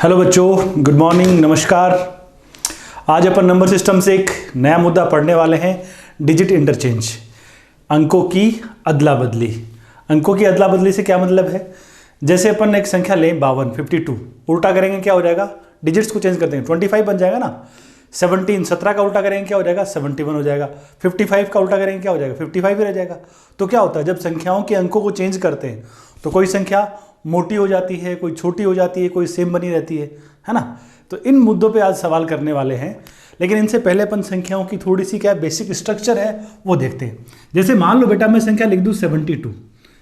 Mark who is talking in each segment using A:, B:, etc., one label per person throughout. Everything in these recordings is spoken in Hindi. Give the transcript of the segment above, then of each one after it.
A: हेलो बच्चों, गुड मॉर्निंग, नमस्कार। आज अपन नंबर सिस्टम से एक नया मुद्दा पढ़ने वाले हैं, डिजिट इंटरचेंज, अंकों की अदला बदली। अंकों की अदला बदली से क्या मतलब है? जैसे अपन एक संख्या लें 52, 52, उल्टा करेंगे क्या हो जाएगा? डिजिट्स को चेंज करते हैं 25 बन जाएगा ना। 17 का उल्टा करेंगे क्या हो जाएगा? 71 हो जाएगा। 55 का उल्टा करेंगे क्या हो जाएगा? 55 ही रह जाएगा। तो क्या होता है जब संख्याओं के अंकों को चेंज करते हैं तो कोई संख्या मोटी हो जाती है, कोई छोटी हो जाती है, कोई सेम बनी रहती है ना। तो इन मुद्दों पे आज सवाल करने वाले हैं, लेकिन इनसे पहले अपन संख्याओं की थोड़ी सी क्या बेसिक स्ट्रक्चर है वो देखते हैं। जैसे मान लो बेटा मैं संख्या लिख दूँ 72।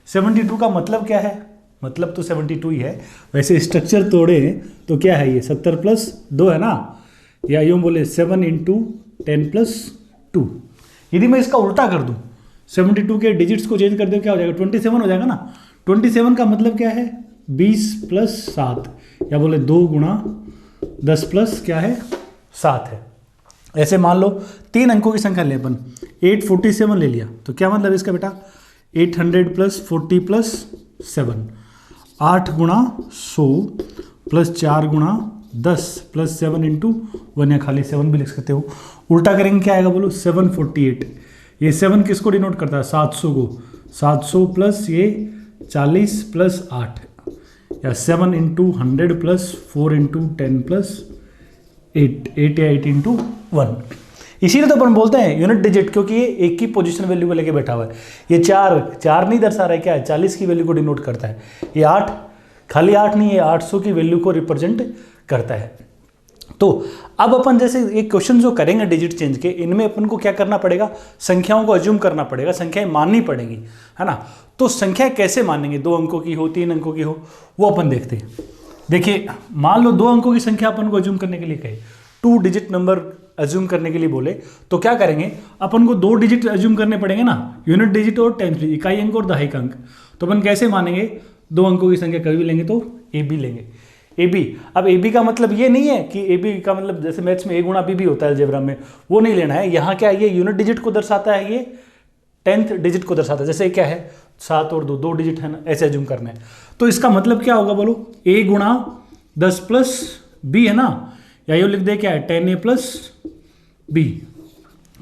A: 72 का मतलब क्या है? मतलब तो 72 ही है, वैसे स्ट्रक्चर तोड़े तो क्या है ये 70 + 2 है ना, या यूँ बोले 7 × 10 + 2। यदि मैं इसका उल्टा कर दूँ 72 के डिजिट्स को चेंज कर दूँ क्या हो जाएगा? 27 हो जाएगा ना। 27 का मतलब क्या है? 20 + 7, या बोले 2 × 10 + क्या है? 7 है। ऐसे मान लो 3 अंकों की संख्या ले अपन, 847 ले लिया तो क्या मतलब इसका बेटा? 800 + 40 + 7, 8 × 100 + 4 × 10 + 7 × 1, या खाली 7 भी लिख सकते हो। उल्टा करेंगे क्या आएगा बोलो? 748। ये 7 किसको डिनोट करता है? 700 को। 700 + ये 40 + 8, या 7 × 100 + 4 × 10 + 8, 8 या 8 × 1। इसीलिए तो अपन बोलते हैं यूनिट डिजिट, क्योंकि ये एक की पोजीशन वैल्यू को लेके बैठा हुआ है। ये 4 नहीं दर्शा रहा है, क्या है? 40 की वैल्यू को डिनोट करता है। ये 8 खाली 8 नहीं है, 800 की वैल्यू को रिप्रेजेंट करता है। तो अब अपन जैसे एक क्वेश्चन जो करेंगे डिजिट चेंज के, इनमें अपन को क्या करना पड़ेगा? संख्याओं को अज्यूम करना पड़ेगा, संख्याएं माननी पड़ेंगी, है ना। तो संख्या कैसे मानेंगे? 2 अंकों की हो, 3 अंकों की हो, वो अपन देखते हैं। देखिए मान लो 2 अंकों की संख्या अपन को अज्यूम करने के लिए कहे, 2 डिजिट नंबर अज्यूम करने के लिए बोले, तो क्या करेंगे? अपन को 2 डिजिट अज्यूम करने पड़ेंगे ना, यूनिट डिजिट और टेंथ, इकाई अंक और दहाई अंक। तो अपन कैसे मानेंगे? 2 अंकों की संख्या कभी भी लेंगे तो ए बी लेंगे। ए बी, अब ए बी का मतलब ये नहीं है कि ए बी का मतलब जैसे मैथ्स में a × b भी होता है अलजेब्रा में, वो नहीं लेना है। यहाँ क्या है? ये यूनिट डिजिट को दर्शाता है, ये 10th डिजिट को दर्शाता है। जैसे क्या है 7 और 2 डिजिट है ना, ऐसे अज्यूम करना है। तो इसका मतलब क्या होगा बोलो? a × 10 + b है ना, या ये लिख दे क्या है? 10a + b।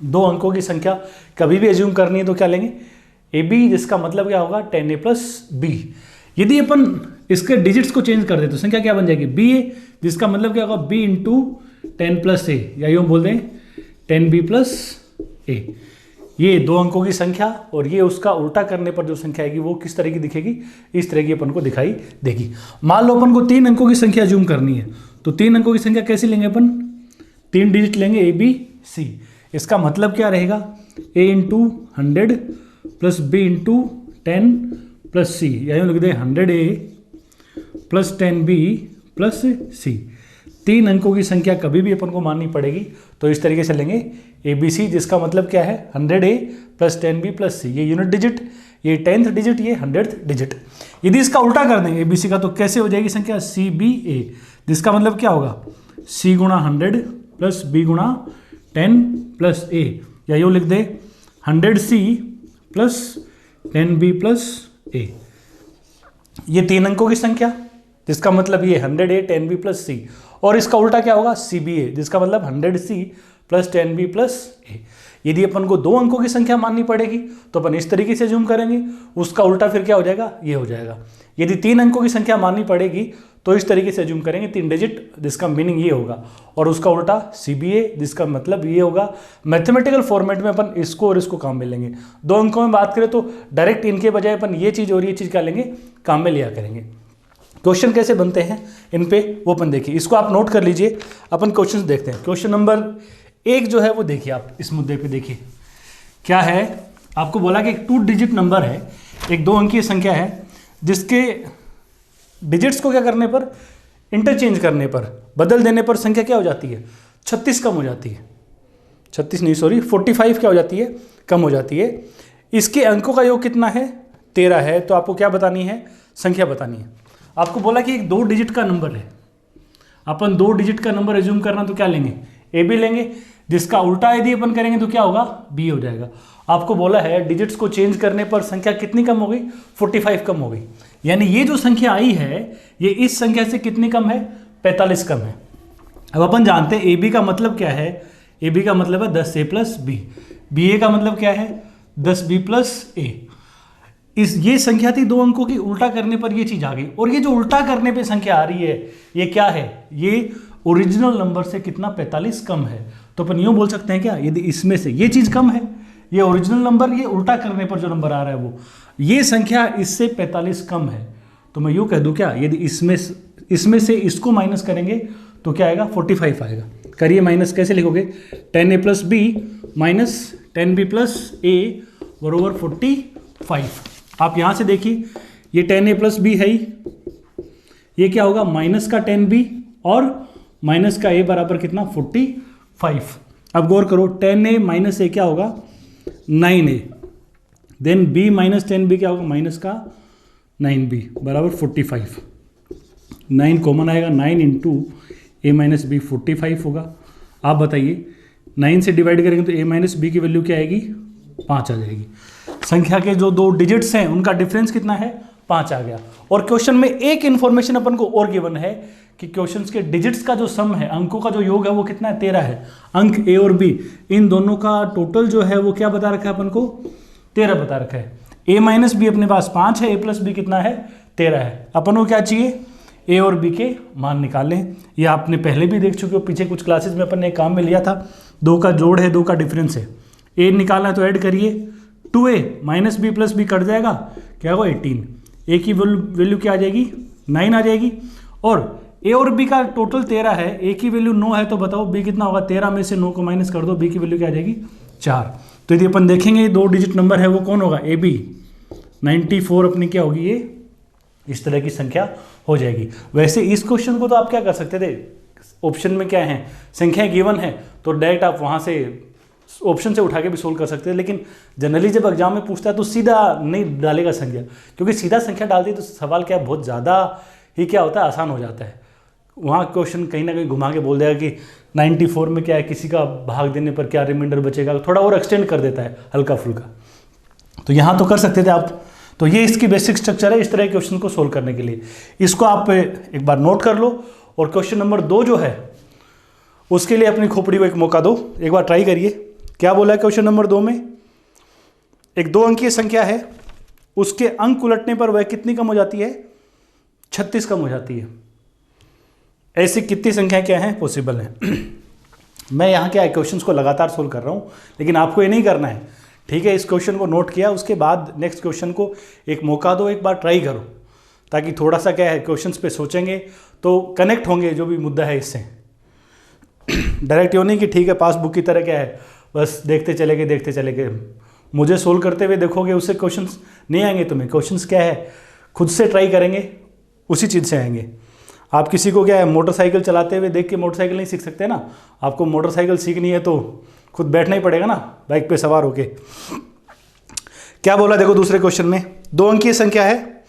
A: 2 अंकों की संख्या कभी भी अज्यूम करनी है तो क्या लेंगे? ए बी, जिसका मतलब क्या होगा? 10a + b। यदि अपन इसके डिजिट्स को चेंज कर दे तो संख्या क्या बन जाएगी? बी ए, जिसका मतलब क्या होगा? b × 10 + a, या यूँ बोल दें 10b + a। ये 2 अंकों की संख्या और ये उसका उल्टा करने पर जो संख्या आएगी वो किस तरह की दिखेगी? इस तरह की अपन को दिखाई देगी। मान लो अपन को 3 अंकों की संख्या अज्यूम करनी है, तो 3 अंकों की संख्या कैसे लेंगे अपन? 3 डिजिट लेंगे, ए बी सी। इसका मतलब क्या रहेगा? a × 100 + b × 10 + c, या यूँ लिख दे 100a + 10b + c। 3 अंकों की संख्या कभी भी अपन को माननी पड़ेगी, तो इस तरीके से लेंगे ए बी सी, जिसका मतलब क्या है? 100a + 10b + c। ये यूनिट डिजिट, ये 10th डिजिट, ये 100th डिजिट। यदि इसका उल्टा कर देंगे ए बी सी का, तो कैसे हो जाएगी संख्या? सी बी ए, जिसका मतलब क्या होगा? c × 100 + b × 10 + a, या यूँ लिख दे 100c + 10b + a। ये 3 अंकों की संख्या, जिसका मतलब ये 100a 10b + c, और इसका उल्टा क्या होगा? cba, जिसका मतलब 100c + 10b + a। यदि अपन को 2 अंकों की संख्या माननी पड़ेगी तो अपन इस तरीके से जूम करेंगे, उसका उल्टा फिर क्या हो जाएगा? ये हो जाएगा। यदि 3 अंकों की संख्या माननी पड़ेगी तो इस तरीके से जूम करेंगे, 3 डिजिट, जिसका मीनिंग ये होगा, और उसका उल्टा cba, जिसका मतलब ये होगा। मैथमेटिकल फॉर्मेट में अपन इसको और इसको काम में लेंगे। 2 अंकों में बात करें तो डायरेक्ट इनके बजाय अपन ये चीज़ और ये चीज़ क्या लेंगे? काम में लिया करेंगे। क्वेश्चन कैसे बनते हैं इन पे वो अपन देखिए, इसको आप नोट कर लीजिए। अपन क्वेश्चन देखते हैं। क्वेश्चन नंबर 1 जो है वो देखिए, आप इस मुद्दे पे देखिए क्या है। आपको बोला कि एक 2 डिजिट नंबर है, एक 2 अंकीय संख्या है, जिसके डिजिट्स को क्या करने पर? इंटरचेंज करने पर, बदल देने पर संख्या क्या हो जाती है? 36 कम हो जाती है। 36 नहीं, सॉरी 45 क्या हो जाती है? कम हो जाती है। इसके अंकों का योग कितना है? 13 है। तो आपको क्या बतानी है? संख्या बतानी है। आपको बोला कि एक 2 डिजिट का नंबर है, अपन 2 डिजिट का नंबर एज्यूम करना, तो क्या लेंगे? ए बी लेंगे, जिसका उल्टा यदि अपन करेंगे तो क्या होगा? बी हो जाएगा। आपको बोला है डिजिट्स को चेंज करने पर संख्या कितनी कम हो गई? 45 कम हो गई। यानी ये जो संख्या आई है ये इस संख्या से कितनी कम है? 45 कम है। अब अपन जानते हैं ए बी का मतलब क्या है, ए बी का मतलब है 10 ए प्लस बी, बी ए का मतलब क्या है 10 बी प्लस ए। ये संख्या थी 2 अंकों की, उल्टा करने पर ये चीज आ गई, और ये जो उल्टा करने पे संख्या आ रही है ये क्या है, ये ओरिजिनल नंबर से कितना 45 कम है। तो अपन यूं बोल सकते हैं क्या, यदि इसमें से ये चीज कम है, ये ओरिजिनल नंबर, ये उल्टा करने पर जो नंबर आ रहा है वो, ये संख्या इससे 45 कम है, तो मैं यूं कह दूं क्या, यदि इसमें से इसको माइनस करेंगे तो क्या आएगा 45 आएगा। करिए माइनस, कैसे लिखोगे 10a plus B minus 10b plus A बरोबर 45। आप यहां से देखिए ये 10a प्लस बी है ही, ये क्या होगा माइनस का 10b और माइनस का a बराबर कितना 45। अब गौर करो 10a माइनस ए क्या होगा 9a, then b minus 10b क्या होगा माइनस का 9b बराबर 45। 9 कॉमन आएगा, 9 इंटू ए माइनस बी 45 होगा। आप बताइए 9 से डिवाइड करेंगे तो ए माइनस बी की वैल्यू क्या आएगी 5 आ जाएगी। संख्या के जो 2 डिजिट्स हैं उनका डिफरेंस कितना है 5 आ गया। और क्वेश्चन में एक इंफॉर्मेशन अपन को और गिवन है कि क्वेश्चन के डिजिट्स का जो सम है, अंकों का जो योग है वो कितना है 13 है। अंक ए और बी इन दोनों का टोटल जो है वो क्या बता रखा है अपन को 13 बता रखा है। ए माइनस बी अपने पास 5 है, ए प्लस बी कितना है 13 है। अपन को क्या चाहिए ए और बी के मान निकाल लें। ये आपने पहले भी देख चुके हो, पीछे कुछ क्लासेस में अपन ने काम में लिया था। 2 का जोड़ है, 2 का डिफरेंस है, ए निकालना है तो ऐड करिए 2a minus B plus B cut जाएगा, क्या होगा 18। ए की वैल्यू क्या आ जाएगी 9 आ जाएगी। और ए और बी का टोटल 13 है, ए की वैल्यू 9 है, तो बताओ बी कितना होगा 13 में से 9 को माइनस कर दो, बी की वैल्यू क्या आ जाएगी 4। तो यदि अपन देखेंगे 2 डिजिट नंबर है वो कौन होगा ए बी 94 अपनी क्या होगी, ये इस तरह की संख्या हो जाएगी। वैसे इस क्वेश्चन को तो आप क्या कर सकते थे, ऑप्शन में क्या है संख्याएं गिवन है तो डायरेक्ट आप वहां से ऑप्शन से उठा के भी सोल्व कर सकते हैं। लेकिन जनरली जब एग्जाम में पूछता है तो सीधा नहीं डालेगा संख्या, क्योंकि सीधा संख्या डालती है तो सवाल क्या बहुत ज़्यादा ही क्या होता है आसान हो जाता है। वहाँ क्वेश्चन कहीं ना कहीं घुमा के बोल देगा कि 94 में क्या है, किसी का भाग देने पर क्या रिमाइंडर बचेगा, थोड़ा और एक्सटेंड कर देता है हल्का फुल्का। तो यहाँ तो कर सकते थे आप। तो ये इसकी बेसिक स्ट्रक्चर है इस तरह के क्वेश्चन को सोल्व करने के लिए। इसको आप एक बार नोट कर लो। और क्वेश्चन नंबर 2 जो है उसके लिए अपनी खोपड़ी को एक मौका दो, एक बार ट्राई करिए। क्या बोला है क्वेश्चन नंबर 2 में, एक 2 अंकीय संख्या है, उसके अंक उलटने पर वह कितनी कम हो जाती है 36 कम हो जाती है। ऐसी कितनी संख्या क्या है पॉसिबल है। मैं यहाँ क्या है क्वेश्चंस को लगातार सोल्व कर रहा हूँ, लेकिन आपको ये नहीं करना है, ठीक है। इस क्वेश्चन को नोट किया, उसके बाद नेक्स्ट क्वेश्चन को एक मौका दो, एक बार ट्राई करो, ताकि थोड़ा सा क्या है क्वेश्चंस पे सोचेंगे तो कनेक्ट होंगे जो भी मुद्दा है इससे। डायरेक्ट यो नहीं कि ठीक है पासबुक की तरह क्या है बस देखते चले गए, मुझे सोल्व करते हुए देखोगे उससे क्वेश्चंस नहीं आएंगे तुम्हें। क्वेश्चंस क्या है खुद से ट्राई करेंगे उसी चीज़ से आएंगे। आप किसी को क्या है मोटरसाइकिल चलाते हुए देख के मोटरसाइकिल नहीं सीख सकते ना, आपको मोटरसाइकिल सीखनी है तो खुद बैठना ही पड़ेगा ना बाइक पे सवार होके। क्या बोला देखो दूसरे क्वेश्चन में, 2 अंकीय संख्या है,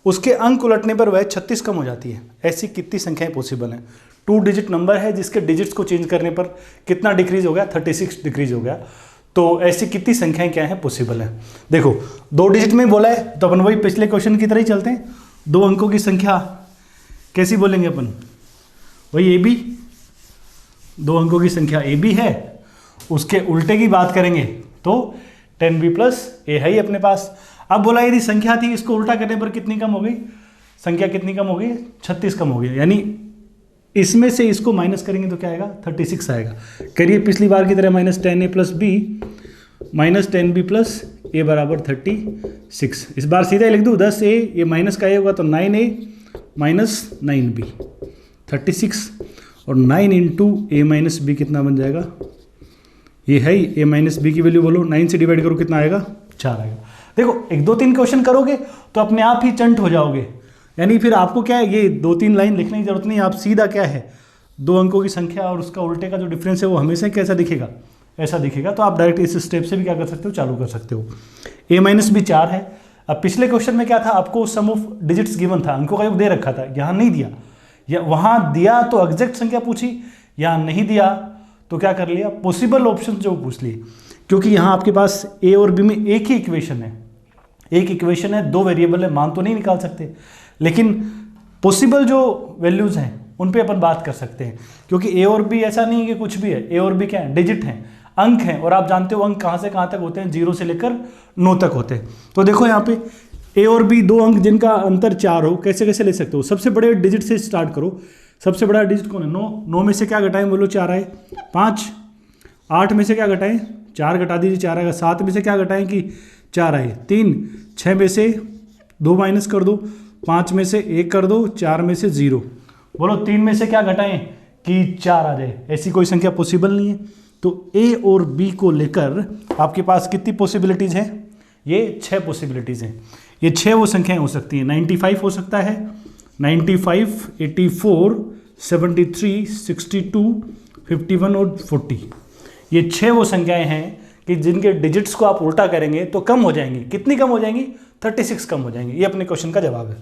A: उसके अंक उलटने पर वह 36 कम हो जाती है। ऐसी कितनी संख्याएं पॉसिबल हैं। 2 डिजिट नंबर है जिसके डिजिट्स को चेंज करने पर कितना डिक्रीज हो गया 36 डिक्रीज हो गया। तो ऐसी कितनी संख्याएं क्या है पॉसिबल है। देखो 2 डिजिट में बोला है तो अपन वही पिछले क्वेश्चन की तरह ही चलते हैं। 2 अंकों की संख्या कैसी बोलेंगे अपन, वही ए बी, 2 अंकों की संख्या ए बी है, उसके उल्टे की बात करेंगे तो 10b प्लस ए है ही अपने पास। अब बोला यदि संख्या थी इसको उल्टा करने पर कितनी कम हो गई, संख्या कितनी कम हो गई 36 कम हो गई, यानी इसमें से इसको माइनस करेंगे तो क्या आएगा 36 आएगा। करिए पिछली बार की तरह minus 10a plus B minus 10b plus A बराबर 36। इस बार सीधा लिख दूँ 10a, ये माइनस का ए होगा तो 9a माइनस 9b 36, और 9 इंटू ए माइनस बी कितना बन जाएगा, ये है ही ए माइनस बी की वैल्यू बोलो, 9 से डिवाइड करो कितना आएगा 4 आएगा। देखो 1 2 3 क्वेश्चन करोगे तो अपने आप ही चंट हो जाओगे, यानी फिर आपको क्या है ये 2 3 लाइन लिखने की जरूरत नहीं, आप सीधा क्या है 2 अंकों की संख्या और उसका उल्टे का जो डिफरेंस है वो हमेशा कैसा दिखेगा ऐसा दिखेगा। तो आप डायरेक्ट इस स्टेप से भी क्या कर सकते हो चालू कर सकते हो। ए माइनस बी 4 है। अब पिछले क्वेश्चन में क्या था, आपको सम ऑफ डिजिट्स गिवन था, अंकों का योग दे रखा था, यहाँ नहीं दिया, या वहाँ दिया तो एग्जैक्ट संख्या पूछी, यहाँ नहीं दिया तो क्या कर लिया पॉसिबल ऑप्शन जो पूछ लिए। क्योंकि यहाँ आपके पास ए और बी में एक ही इक्वेशन है, एक इक्वेशन है, 2 वेरिएबल है, मान तो नहीं निकाल सकते, लेकिन पॉसिबल जो वैल्यूज हैं उन पे अपन बात कर सकते हैं, क्योंकि ए और बी ऐसा नहीं है कि कुछ भी है, ए और बी क्या है, डिजिट हैं, अंक हैं, और आप जानते हो अंक कहाँ से कहाँ तक होते हैं, 0 से लेकर 9 तक होते हैं। तो देखो यहाँ पे ए और बी दो अंक जिनका अंतर 4 हो, कैसे कैसे ले सकते हो, सबसे बड़े डिजिट से स्टार्ट करो। सबसे बड़ा डिजिट कौन है, 9, 9 में से क्या घटाएं, बोलो 4 आए, 5, 8 में से क्या घटाएं, 4 घटा दीजिए 4 आएगा, 7 में से क्या घटाएं कि 4 आए, 3, 6 में से 2 माइनस कर दो, 5 में से 1 कर दो, 4 में से 0, बोलो 3 में से क्या घटाएं कि 4 आ जाए। ऐसी कोई संख्या पॉसिबल नहीं है। तो ए और बी को लेकर आपके पास कितनी पॉसिबिलिटीज़ हैं, ये 6 पॉसिबिलिटीज़ हैं। ये 6 वो संख्याएं हो सकती हैं, 95 हो सकता है, 95, 84, 73, 62, 51 और 40। ये 6 वो संख्याएं हैं कि जिनके डिजिट्स को आप उल्टा करेंगे तो कम हो जाएंगी। कितनी कम हो जाएंगी, 36 कम हो जाएंगी। ये अपने क्वेश्चन का जवाब है।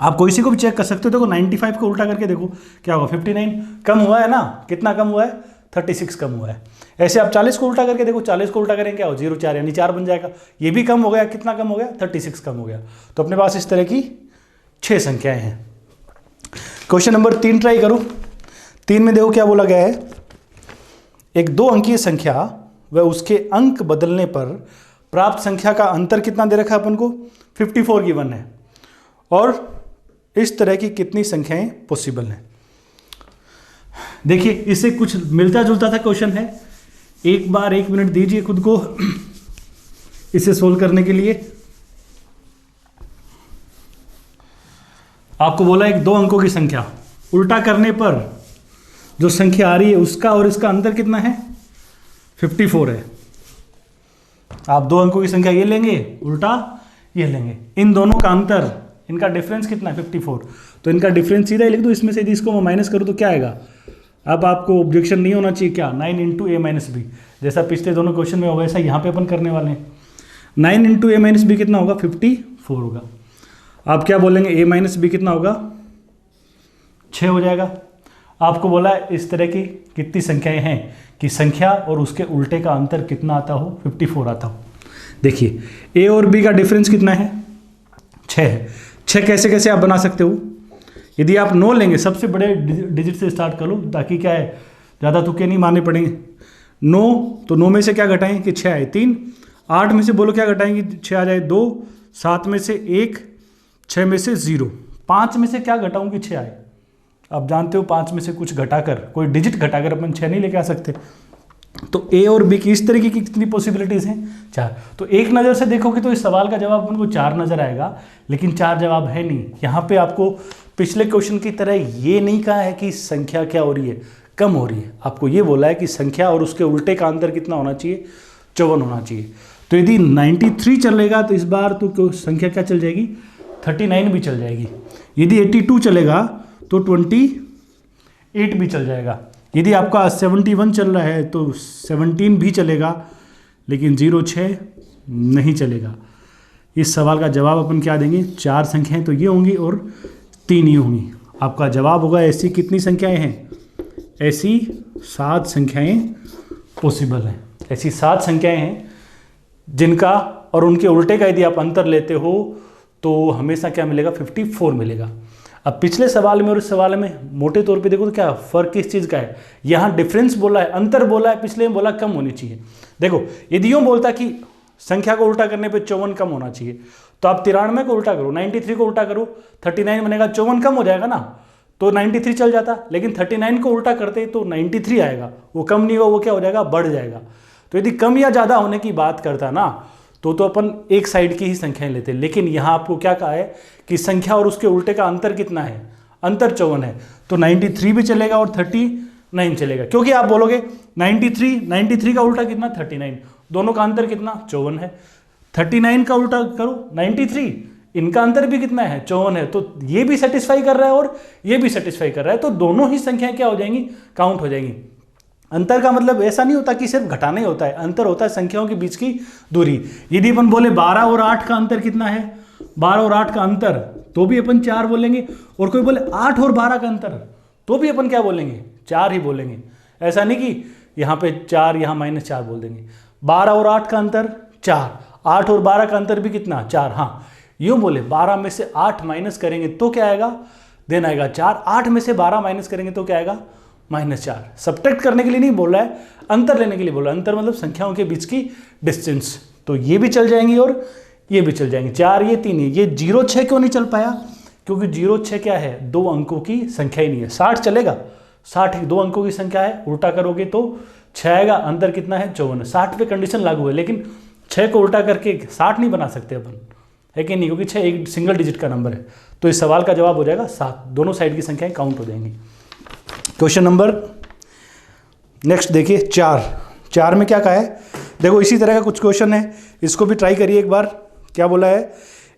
A: आप कोई सी को भी चेक कर सकते हो, देखो 95 को उल्टा करके देखो क्या होगा, 59 कम हुआ है ना, कितना कम हुआ है, 36 कम हुआ है। ऐसे आप 40 को उल्टा करके देखो, 40 को उल्टा करेंगे क्या हो, 0, 4 यानी 4 बन जाएगा, ये भी कम हो गया, कितना कम हो गया, 36 कम हो गया। तो अपने पास इस तरह की 6 संख्याएं हैं। क्वेश्चन नंबर 3 ट्राई करो। 3 में देखो क्या बोला गया है, एक 2 अंकीय संख्या व उसके अंक बदलने पर प्राप्त संख्या का अंतर कितना दे रखा है अपन को, 54 गिवन है, और इस तरह की कितनी संख्याएं पॉसिबल हैं। देखिए इससे कुछ मिलता जुलता था क्वेश्चन है, एक बार 1 मिनट दीजिए खुद को इसे सोल्व करने के लिए। आपको बोला एक 2 अंकों की संख्या, उल्टा करने पर जो संख्या आ रही है उसका और इसका अंतर कितना है, 54 है। आप 2 अंकों की संख्या ये लेंगे, उल्टा ये लेंगे, इन दोनों का अंतर, इनका डिफरेंस कितना है, 54। तो इनका डिफरेंस सीधा ही लिख दो, इसमें से यदि इसको मैं माइनस करूँ तो क्या आएगा। अब आपको ऑब्जेक्शन नहीं होना चाहिए, क्या, 9 इंटू ए माइनस बी, जैसा पिछले दोनों क्वेश्चन में होगा ऐसा यहाँ पे अपन करने वाले हैं। 9 इंटू ए माइनस बी कितना होगा, 54 होगा। आप क्या बोलेंगे, ए माइनस बी कितना होगा, 6 हो जाएगा। आपको बोला इस तरह की कितनी संख्याएं हैं कि संख्या और उसके उल्टे का अंतर कितना आता हो, 54 आता हो। देखिए ए और बी का डिफरेंस कितना है, 6 है। 6 कैसे कैसे आप बना सकते हो, यदि आप 9 लेंगे, सबसे बड़े डिजिट से स्टार्ट कर लो ताकि क्या है, ज़्यादा तुक्के नहीं मारने पड़ेंगे। 9, तो 9 में से क्या घटाएं कि 6 आए, 3, 8 में से बोलो क्या घटाएं कि 6 आ जाए, 2, 7 में से 1, 6 में से 0, 5 में से क्या घटाऊं कि 6 आए। आप जानते हो 5 में से कुछ घटाकर, कोई डिजिट घटाकर अपन 6 नहीं लेके आ सकते। तो ए और बी की इस तरीके की कितनी पॉसिबिलिटीज़ हैं, 4। तो एक नज़र से देखोगे तो इस सवाल का जवाब अपन को 4 नज़र आएगा, लेकिन 4 जवाब है नहीं। यहाँ पे आपको पिछले क्वेश्चन की तरह ये नहीं कहा है कि संख्या क्या हो रही है, कम हो रही है। आपको ये बोला है कि संख्या और उसके उल्टे का अंतर कितना होना चाहिए, 54 होना चाहिए। तो यदि 93 चलेगा तो इस बार तो संख्या क्या चल जाएगी, 39 भी चल जाएगी। यदि 82 चलेगा तो 28 भी चल जाएगा। यदि आपका 71 चल रहा है तो 17 भी चलेगा, लेकिन 06 नहीं चलेगा। इस सवाल का जवाब अपन क्या देंगे, 4 संख्याएं तो ये होंगी और 3 ही होंगी। आपका जवाब होगा ऐसी कितनी संख्याएं हैं, ऐसी 7 संख्याएं पॉसिबल हैं। ऐसी 7 संख्याएं हैं जिनका और उनके उल्टे का यदि आप अंतर लेते हो तो हमेशा क्या मिलेगा, 54 मिलेगा। अब पिछले सवाल में और इस सवाल में मोटे तौर पे देखो तो क्या फर्क किस चीज़ का है, यहाँ डिफरेंस बोला है, अंतर बोला है, पिछले में बोला कम होनी चाहिए। देखो यदि यूँ बोलता कि संख्या को उल्टा करने पे 54 कम होना चाहिए, तो आप 93 को उल्टा करो, 93 को उल्टा करो, 39 बनेगा, 54 कम हो जाएगा ना, तो 93 चल जाता। लेकिन 39 को उल्टा करते तो 93 आएगा, वो कम नहीं होगा, वो क्या हो जाएगा, बढ़ जाएगा। तो यदि कम या ज़्यादा होने की बात करता ना तो अपन एक साइड की ही संख्याएं लेते। लेकिन यहाँ आपको क्या कहा है कि संख्या और उसके उल्टे का अंतर कितना है, अंतर 54 है, तो 93 भी चलेगा और 39 चलेगा। क्योंकि आप बोलोगे 93 का उल्टा कितना, 39, दोनों का अंतर कितना, 54 है। 39 का उल्टा करो 93, इनका अंतर भी कितना है, 54 है, तो ये भी सेटिस्फाई कर रहा है और ये भी सेटिस्फाई कर रहा है, तो दोनों ही संख्याएं क्या हो जाएंगी, काउंट हो जाएंगी। अंतर का मतलब ऐसा नहीं होता कि सिर्फ घटाना ही होता है, अंतर होता है संख्याओं के बीच की दूरी। यदि अपन बोले 12 और 8 का अंतर कितना है, 12 और 8 का अंतर, तो भी अपन 4 बोलेंगे, और कोई बोले 8 और 12 का अंतर, तो भी अपन क्या बोलेंगे, 4 ही बोलेंगे। ऐसा नहीं कि यहाँ पे 4 यहाँ -4 बोल देंगे। 12 और 8 का अंतर 4, 8 और 12 का अंतर भी कितना, 4। हाँ यूँ बोले 12 में से 8 माइनस करेंगे तो क्या आएगा, देन आएगा 4, 8 में से 12 माइनस करेंगे तो क्या आएगा -4। सब्ट्रैक्ट करने के लिए नहीं बोल रहा है, अंतर लेने के लिए बोल रहा है। अंतर मतलब संख्याओं के बीच की डिस्टेंस। तो ये भी चल जाएंगी और ये भी चल जाएंगे, 4 ये 3 ये 0 6 क्यों नहीं चल पाया? क्योंकि 0 6 क्या है, 2 अंकों की संख्या ही नहीं है। 60 चलेगा, 60 2 अंकों की संख्या है, उल्टा करोगे तो 6 आएगा, अंतर कितना है 54। 60 पे कंडीशन लागू है, लेकिन 6 को उल्टा करके 60 नहीं बना सकते अपन, है कि नहीं, क्योंकि 6 एक सिंगल डिजिट का नंबर है। तो इस सवाल का जवाब हो जाएगा 7, दोनों साइड की संख्याएं काउंट हो जाएंगी। क्वेश्चन नंबर नेक्स्ट देखिए 4 में क्या कहा है, देखो इसी तरह का कुछ क्वेश्चन है, इसको भी ट्राई करिए एक बार। क्या बोला है,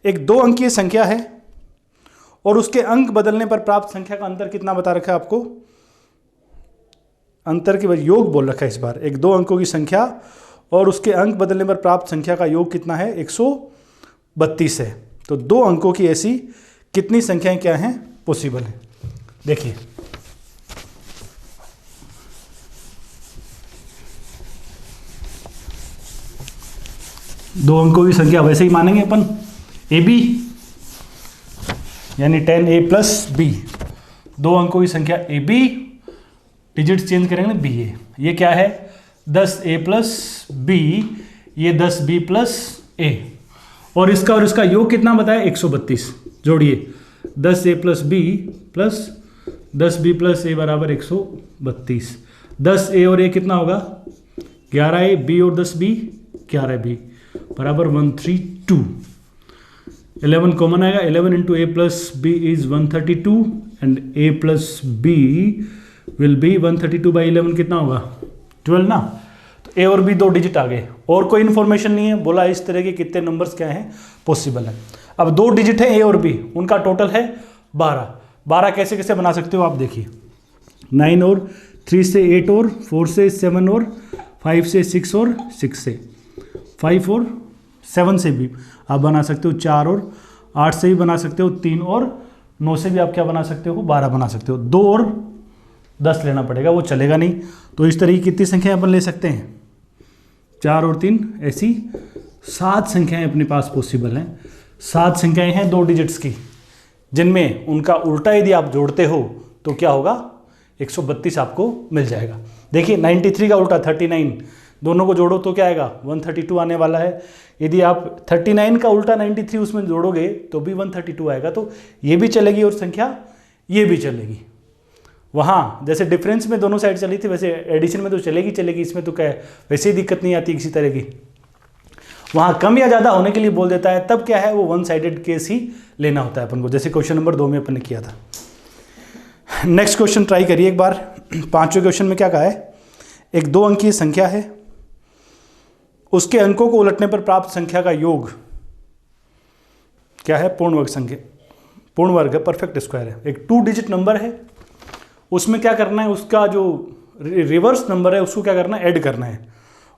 A: एक 2 अंकीय संख्या है और उसके अंक बदलने पर प्राप्त संख्या का अंतर कितना बता रखा है आपको, अंतर के योग बोल रखा है इस बार। एक 2 अंकों की संख्या और उसके अंक बदलने पर प्राप्त संख्या का योग कितना है, 132 है। तो 2 अंकों की ऐसी कितनी संख्याएं क्या हैं पॉसिबल है। देखिए दो अंकों की संख्या वैसे ही मानेंगे अपन, ए बी यानी 10a + b। 2 अंकों की संख्या ए बी, डिजिट चेंज करेंगे बी ए। ये क्या है 10a + b, ये 10b + a, और इसका योग कितना बताया 132। जोड़िए 10a + b + 10b + a बराबर 132। 10a और a कितना होगा 11a, b और 10b 11b बराबर 132। 11 कॉमन आएगा, 11 × a + b is 132 and a + b will be 132/11 कितना होगा 12 ना। तो a और b 2 डिजिट आ गए, और कोई इन्फॉर्मेशन नहीं है, बोला इस तरह के कितने नंबर्स क्या हैं पॉसिबल है। अब 2 डिजिट है a और b, उनका टोटल है 12। 12 कैसे कैसे बना सकते हो आप देखिए, 9 और 3 से 8 और 4 से 7 और 5 से 6 और 6 से 5 और 7 से भी आप बना सकते हो, 4 और 8 से भी बना सकते हो, 3 और 9 से भी आप क्या बना सकते हो 12 बना सकते हो। 2 और 10 लेना पड़ेगा, वो चलेगा नहीं। तो इस तरह की कितनी संख्याएं अपन ले सकते हैं 4 और 3, ऐसी 7 संख्याएं अपने पास पॉसिबल हैं। 7 संख्याएं हैं 2 डिजिट्स की, जिनमें उनका उल्टा यदि आप जोड़ते हो तो क्या होगा 132 आपको मिल जाएगा। देखिए 93 का उल्टा 39, दोनों को जोड़ो तो क्या आएगा 132 आने वाला है। यदि आप 39 का उल्टा 93 उसमें जोड़ोगे तो भी 132 आएगा। तो ये भी चलेगी और संख्या ये भी चलेगी। वहाँ जैसे डिफरेंस में दोनों साइड चली थी, वैसे एडिशन में तो चलेगी, इसमें तो क्या है वैसे ही दिक्कत नहीं आती किसी तरह की। वहाँ कम या ज़्यादा होने के लिए बोल देता है, तब क्या है वो 1 साइडेड केस ही लेना होता है अपन को, जैसे क्वेश्चन नंबर 2 में अपन ने किया था। नेक्स्ट क्वेश्चन ट्राई करिए एक बार। 5वें क्वेश्चन में क्या कहा है, एक 2 अंकीय संख्या है, उसके अंकों को उलटने पर प्राप्त संख्या का योग क्या है, पूर्ण वर्ग संख्या, पूर्ण वर्ग है, परफेक्ट स्क्वायर है। एक 2 डिजिट नंबर है, उसमें क्या करना है, उसका जो रिवर्स नंबर है उसको क्या करना है ऐड करना है,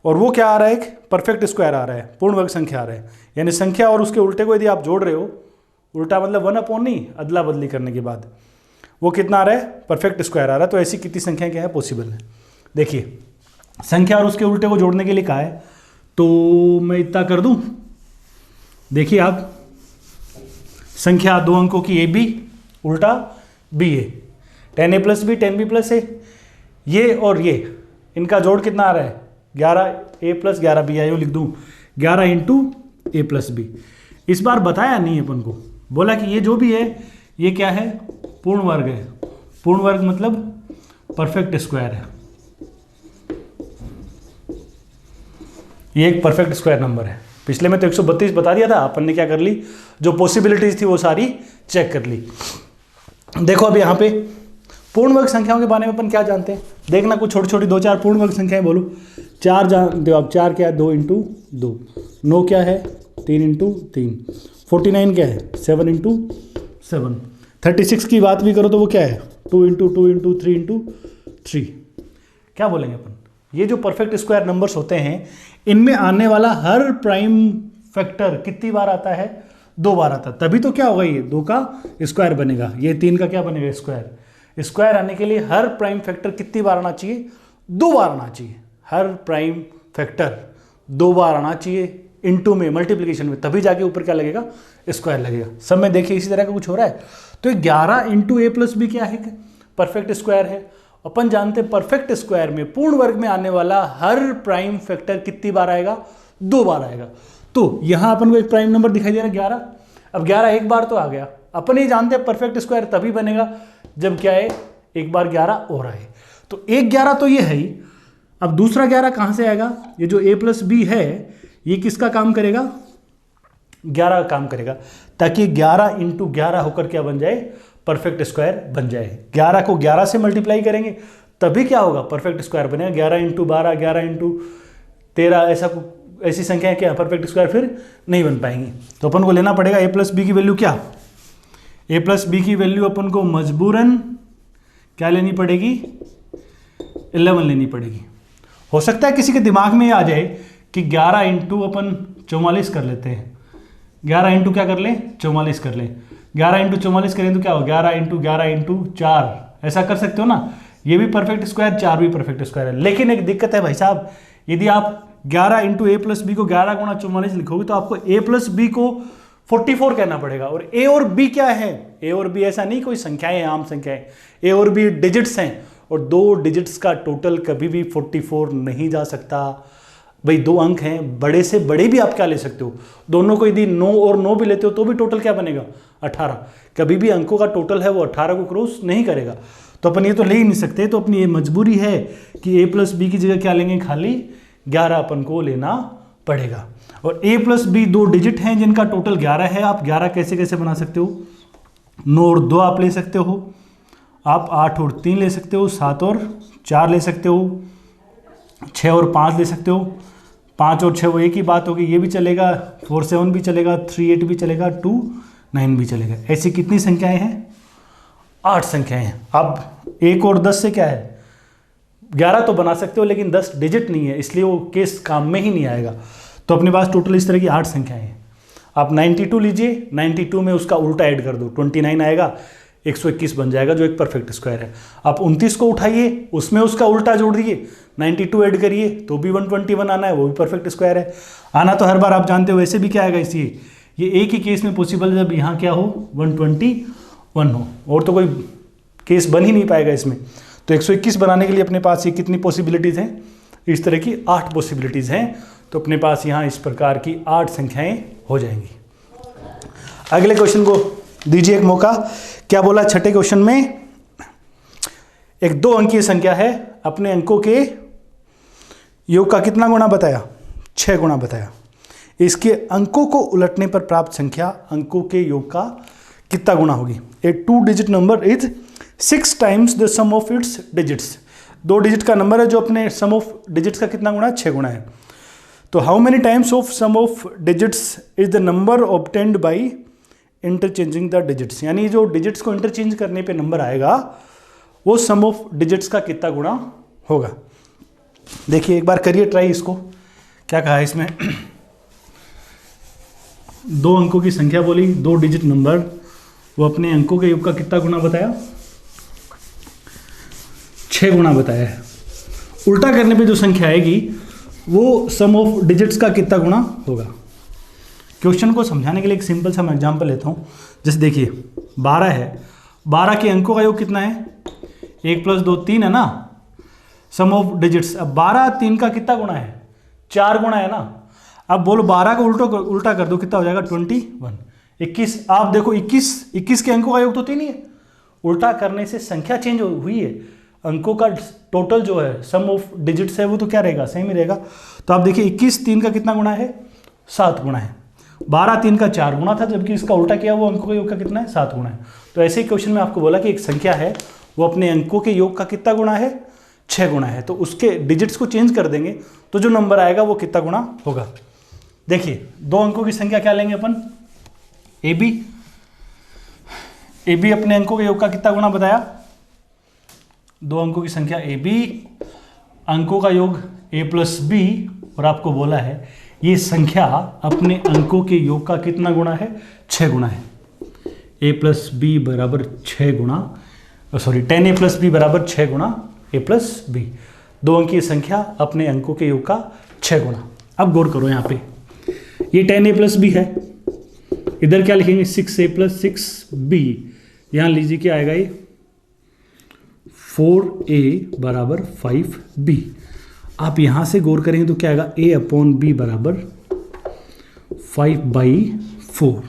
A: और वो क्या आ रहा है एक परफेक्ट स्क्वायर आ रहा है, पूर्ण वर्ग संख्या आ रहा है। यानी संख्या और उसके उल्टे को यदि आप जोड़ रहे हो, उल्टा मतलब 1/, नहीं अदला बदली करने के बाद वो कितना आ रहा है परफेक्ट स्क्वायर आ रहा है। तो ऐसी कितनी संख्या क्या है पॉसिबल है। देखिए संख्या और उसके उल्टे को जोड़ने के लिए कहा है, तो मैं इतना कर दूं, देखिए आप संख्या 2 अंकों की ए बी उल्टा B A, 10a + b 10b + a, ये और ये इनका जोड़ कितना आ रहा है 11a + 11b, आयो लिख दूं 11 × a + b। इस बार बताया नहीं अपन को, बोला कि ये जो भी है ये क्या है पूर्ण वर्ग है। पूर्ण वर्ग मतलब परफेक्ट स्क्वायर है, ये एक परफेक्ट स्क्वायर नंबर है। पिछले में तो 132 बता दिया था, अपन ने क्या कर ली, जो पॉसिबिलिटीज थी वो सारी चेक कर ली। देखो अब यहाँ पे पूर्ण वर्ग संख्याओं के बारे में अपन क्या जानते हैं, देखना कुछ छोटी छोटी 2-4 पूर्ण वर्ग संख्याएं बोलो। 4 जानते हो आप, 4 क्या है 2 × 2, 9 क्या है 3 × 3, 49 क्या है 7 × 7, 36 की बात भी करो तो वो क्या है 2 × 2 × 3 × 3। क्या बोलेंगे अपन, ये जो परफेक्ट स्क्वायर नंबर्स होते हैं इनमें आने वाला हर प्राइम फैक्टर कितनी बार आता है 2 बार आता है, तभी तो क्या होगा ये 2 का स्क्वायर बनेगा, ये 3 का क्या बनेगा स्क्वायर। स्क्वायर आने के लिए हर प्राइम फैक्टर कितनी बार आना चाहिए 2 बार आना चाहिए, हर प्राइम फैक्टर 2 बार आना चाहिए इनटू में मल्टीप्लिकेशन में, तभी जाके ऊपर क्या लगेगा स्क्वायर लगेगा। सब में देखिए इसी तरह का कुछ हो रहा है। तो 11 इंटू ए प्लस बी क्या है? परफेक्ट स्क्वायर है। अपन जानते हैं परफेक्ट स्क्वायर में पूर्ण वर्ग में आने वाला हर प्राइम फैक्टर कितनी बार आएगा? 2 बार आएगा। तो यहां अपन को एक प्राइम नंबर दिखाई दे रहा है 11। अब 11 एक बार तो आ गया। अपन ये जानते हैं परफेक्ट स्क्वायर तभी बनेगा जब क्या है, एक बार 11 और आए। तो एक 11 तो ये है ही। अब दूसरा 11 कहां से आएगा? ये जो ए प्लस बी है ये किसका काम करेगा? 11 का काम करेगा, ताकि 11 इंटू 11 होकर क्या बन जाए? परफेक्ट स्क्वायर बन जाए। 11 को 11 से मल्टीप्लाई करेंगे तभी क्या होगा? परफेक्ट स्क्वायर बनेगा। 11 इंटू 12, 11 इंटू 13, ऐसी संख्याएं क्या परफेक्ट स्क्वायर फिर नहीं बन पाएंगी। तो अपन को लेना पड़ेगा ए प्लस बी की वैल्यू क्या? ए प्लस बी की वैल्यू अपन को मजबूरन क्या लेनी पड़ेगी? 11 लेनी पड़ेगी। हो सकता है किसी के दिमाग में आ जाए कि 11 इंटू अपन 44 कर लेते हैं। 11 इंटू क्या कर लें? 44 कर लें। 11 इंटू 44 करें तो क्या हो? 11 इंटू 11 इंटू 4, ऐसा कर सकते हो ना। ये भी परफेक्ट स्क्वायर, 4 भी परफेक्ट स्क्वायर है। लेकिन एक दिक्कत है भाई साहब, यदि आप 11 इंटू ए प्लस बी को 11 गुणा 44 लिखोगे तो आपको ए प्लस बी को 44 कहना पड़ेगा। और ए और बी क्या है? ए और बी ऐसा नहीं कोई संख्याएं, आम संख्याएं। ए और बी डिजिट्स हैं, और 2 डिजिट्स का टोटल कभी भी 44 नहीं जा सकता भाई। 2 अंक हैं, बड़े से बड़े भी आप क्या ले सकते हो। दोनों को यदि 9 और 9 भी लेते हो तो भी टोटल क्या बनेगा? 18। कभी भी अंकों का टोटल है वो 18 को क्रॉस नहीं करेगा। तो अपन ये तो ले ही नहीं सकते। तो अपनी ये मजबूरी है कि ए प्लस बी की जगह क्या लेंगे? खाली 11 अपन को लेना पड़ेगा। और ए प्लस बी 2 डिजिट हैं जिनका टोटल 11 है। आप 11 कैसे कैसे बना सकते हो? 9 और 2 आप ले सकते हो, आप 8 और 3 ले सकते हो, 7 और 4 ले सकते हो, 6 और 5 ले सकते हो। 5 और 6 वो एक ही बात होगी, ये भी चलेगा। 4 7 भी चलेगा, 3 8 भी चलेगा, 2 9 भी चलेगा। ऐसी कितनी संख्याएं हैं? 8 संख्याएं हैं। अब 1 और 10 से क्या है? 11 तो बना सकते हो लेकिन 10 डिजिट नहीं है, इसलिए वो केस काम में ही नहीं आएगा। तो अपने पास टोटल इस तरह की 8 संख्याएं हैं। आप 92 लीजिए, 92 में उसका उल्टा ऐड कर दो, 29 आएगा, 121 बन जाएगा जो एक परफेक्ट स्क्वायर है। आप 29 को उठाइए, उसमें उसका उल्टा जोड़ दिए, 92 ऐड करिए तो भी 121 आना है, वो भी परफेक्ट स्क्वायर है। आना तो हर बार आप जानते हो, वैसे भी क्या आएगा? इसलिए ये एक ही केस में पॉसिबल है जब यहाँ क्या हो? 121 हो, और तो कोई केस बन ही नहीं पाएगा इसमें। तो 121 बनाने के लिए अपने पास ये कितनी पॉसिबिलिटीज़ हैं? इस तरह की 8 पॉसिबिलिटीज़ हैं। तो अपने पास यहाँ इस प्रकार की 8 संख्याएं हो जाएंगी। अगले क्वेश्चन को दीजिए एक मौका। क्या बोला छठे क्वेश्चन में? एक 2 अंकीय संख्या है, अपने अंकों के योग का कितना गुणा बताया? 6 गुणा बताया। इसके अंकों को उलटने पर प्राप्त संख्या अंकों के योग का कितना गुणा होगी? A 2 digit number is 6 times the sum of its digits. 2 digit का नंबर है जो अपने सम ऑफ डिजिट्स का कितना गुणा है? 6 गुणा है। तो how many times of sum of digits is the number obtained by interchanging the digits. यानी जो डिजिट्स को इंटरचेंज करने पे नंबर आएगा वो सम ऑफ डिजिट्स का कितना गुणा होगा। देखिए एक बार करिए ट्राई इसको। क्या कहा है इसमें? 2 अंकों की संख्या बोली, 2 डिजिट नंबर, वो अपने अंकों के योग का कितना गुणा बताया? 6 गुणा बताया है। उल्टा करने पे जो संख्या आएगी वो सम ऑफ डिजिट्स का कितना गुणा होगा। क्वेश्चन को समझाने के लिए एक सिंपल सा मैं एग्जांपल लेता हूँ। जैसे देखिए 12 है, 12 के अंकों का योग कितना है? 1 + 2 3 है ना, सम ऑफ डिजिट्स। अब 12 3 का कितना गुणा है? 4 गुणा है ना। अब बोलो 12 को उल्टा कर दो, कितना हो जाएगा? 21। 21। आप देखो 21 के अंकों का योग तो 3 ही है। उल्टा करने से संख्या चेंज हुई है, अंकों का टोटल जो है सम ऑफ डिजिट्स है वो तो क्या रहेगा? सेम ही रहेगा। तो आप देखिए 21 3 का कितना गुणा है? 7 गुणा है। 12 3 का 4 गुणा था, जबकि इसका उल्टा किया वो अंकों के योग का कितना है? 7 गुणा है। तो ऐसे ही क्वेश्चन में आपको बोला कि एक संख्या है वो अपने अंकों के योग का कितना गुणा है? 6 गुणा है। तो उसके डिजिट्स को चेंज कर देंगे तो जो नंबर आएगा वो कितना गुणा होगा। देखिए 2 अंकों की संख्या क्या लेंगे अपन? ए बी अपने अंकों के योग का कितना गुणा बताया? 2 अंकों की संख्या ए बी, अंकों का योग ए प्लस बी, और आपको बोला है ये संख्या अपने अंकों के योग का कितना गुणा है? 6 गुणा है। ए प्लस बी बराबर 6 गुणा, सॉरी 10a + b बराबर 6 गुणा a + b। 2 अंकीय संख्या अपने अंकों के योग का 6 गुणा। अब गौर करो यहाँ पे, ये 10a + b है, इधर क्या लिखेंगे? 6a + 6b। यहाँ लीजिए क्या आएगा, ये 4a बराबर 5b। आप यहाँ से गौर करेंगे तो क्या आएगा, a/b बराबर 5/4।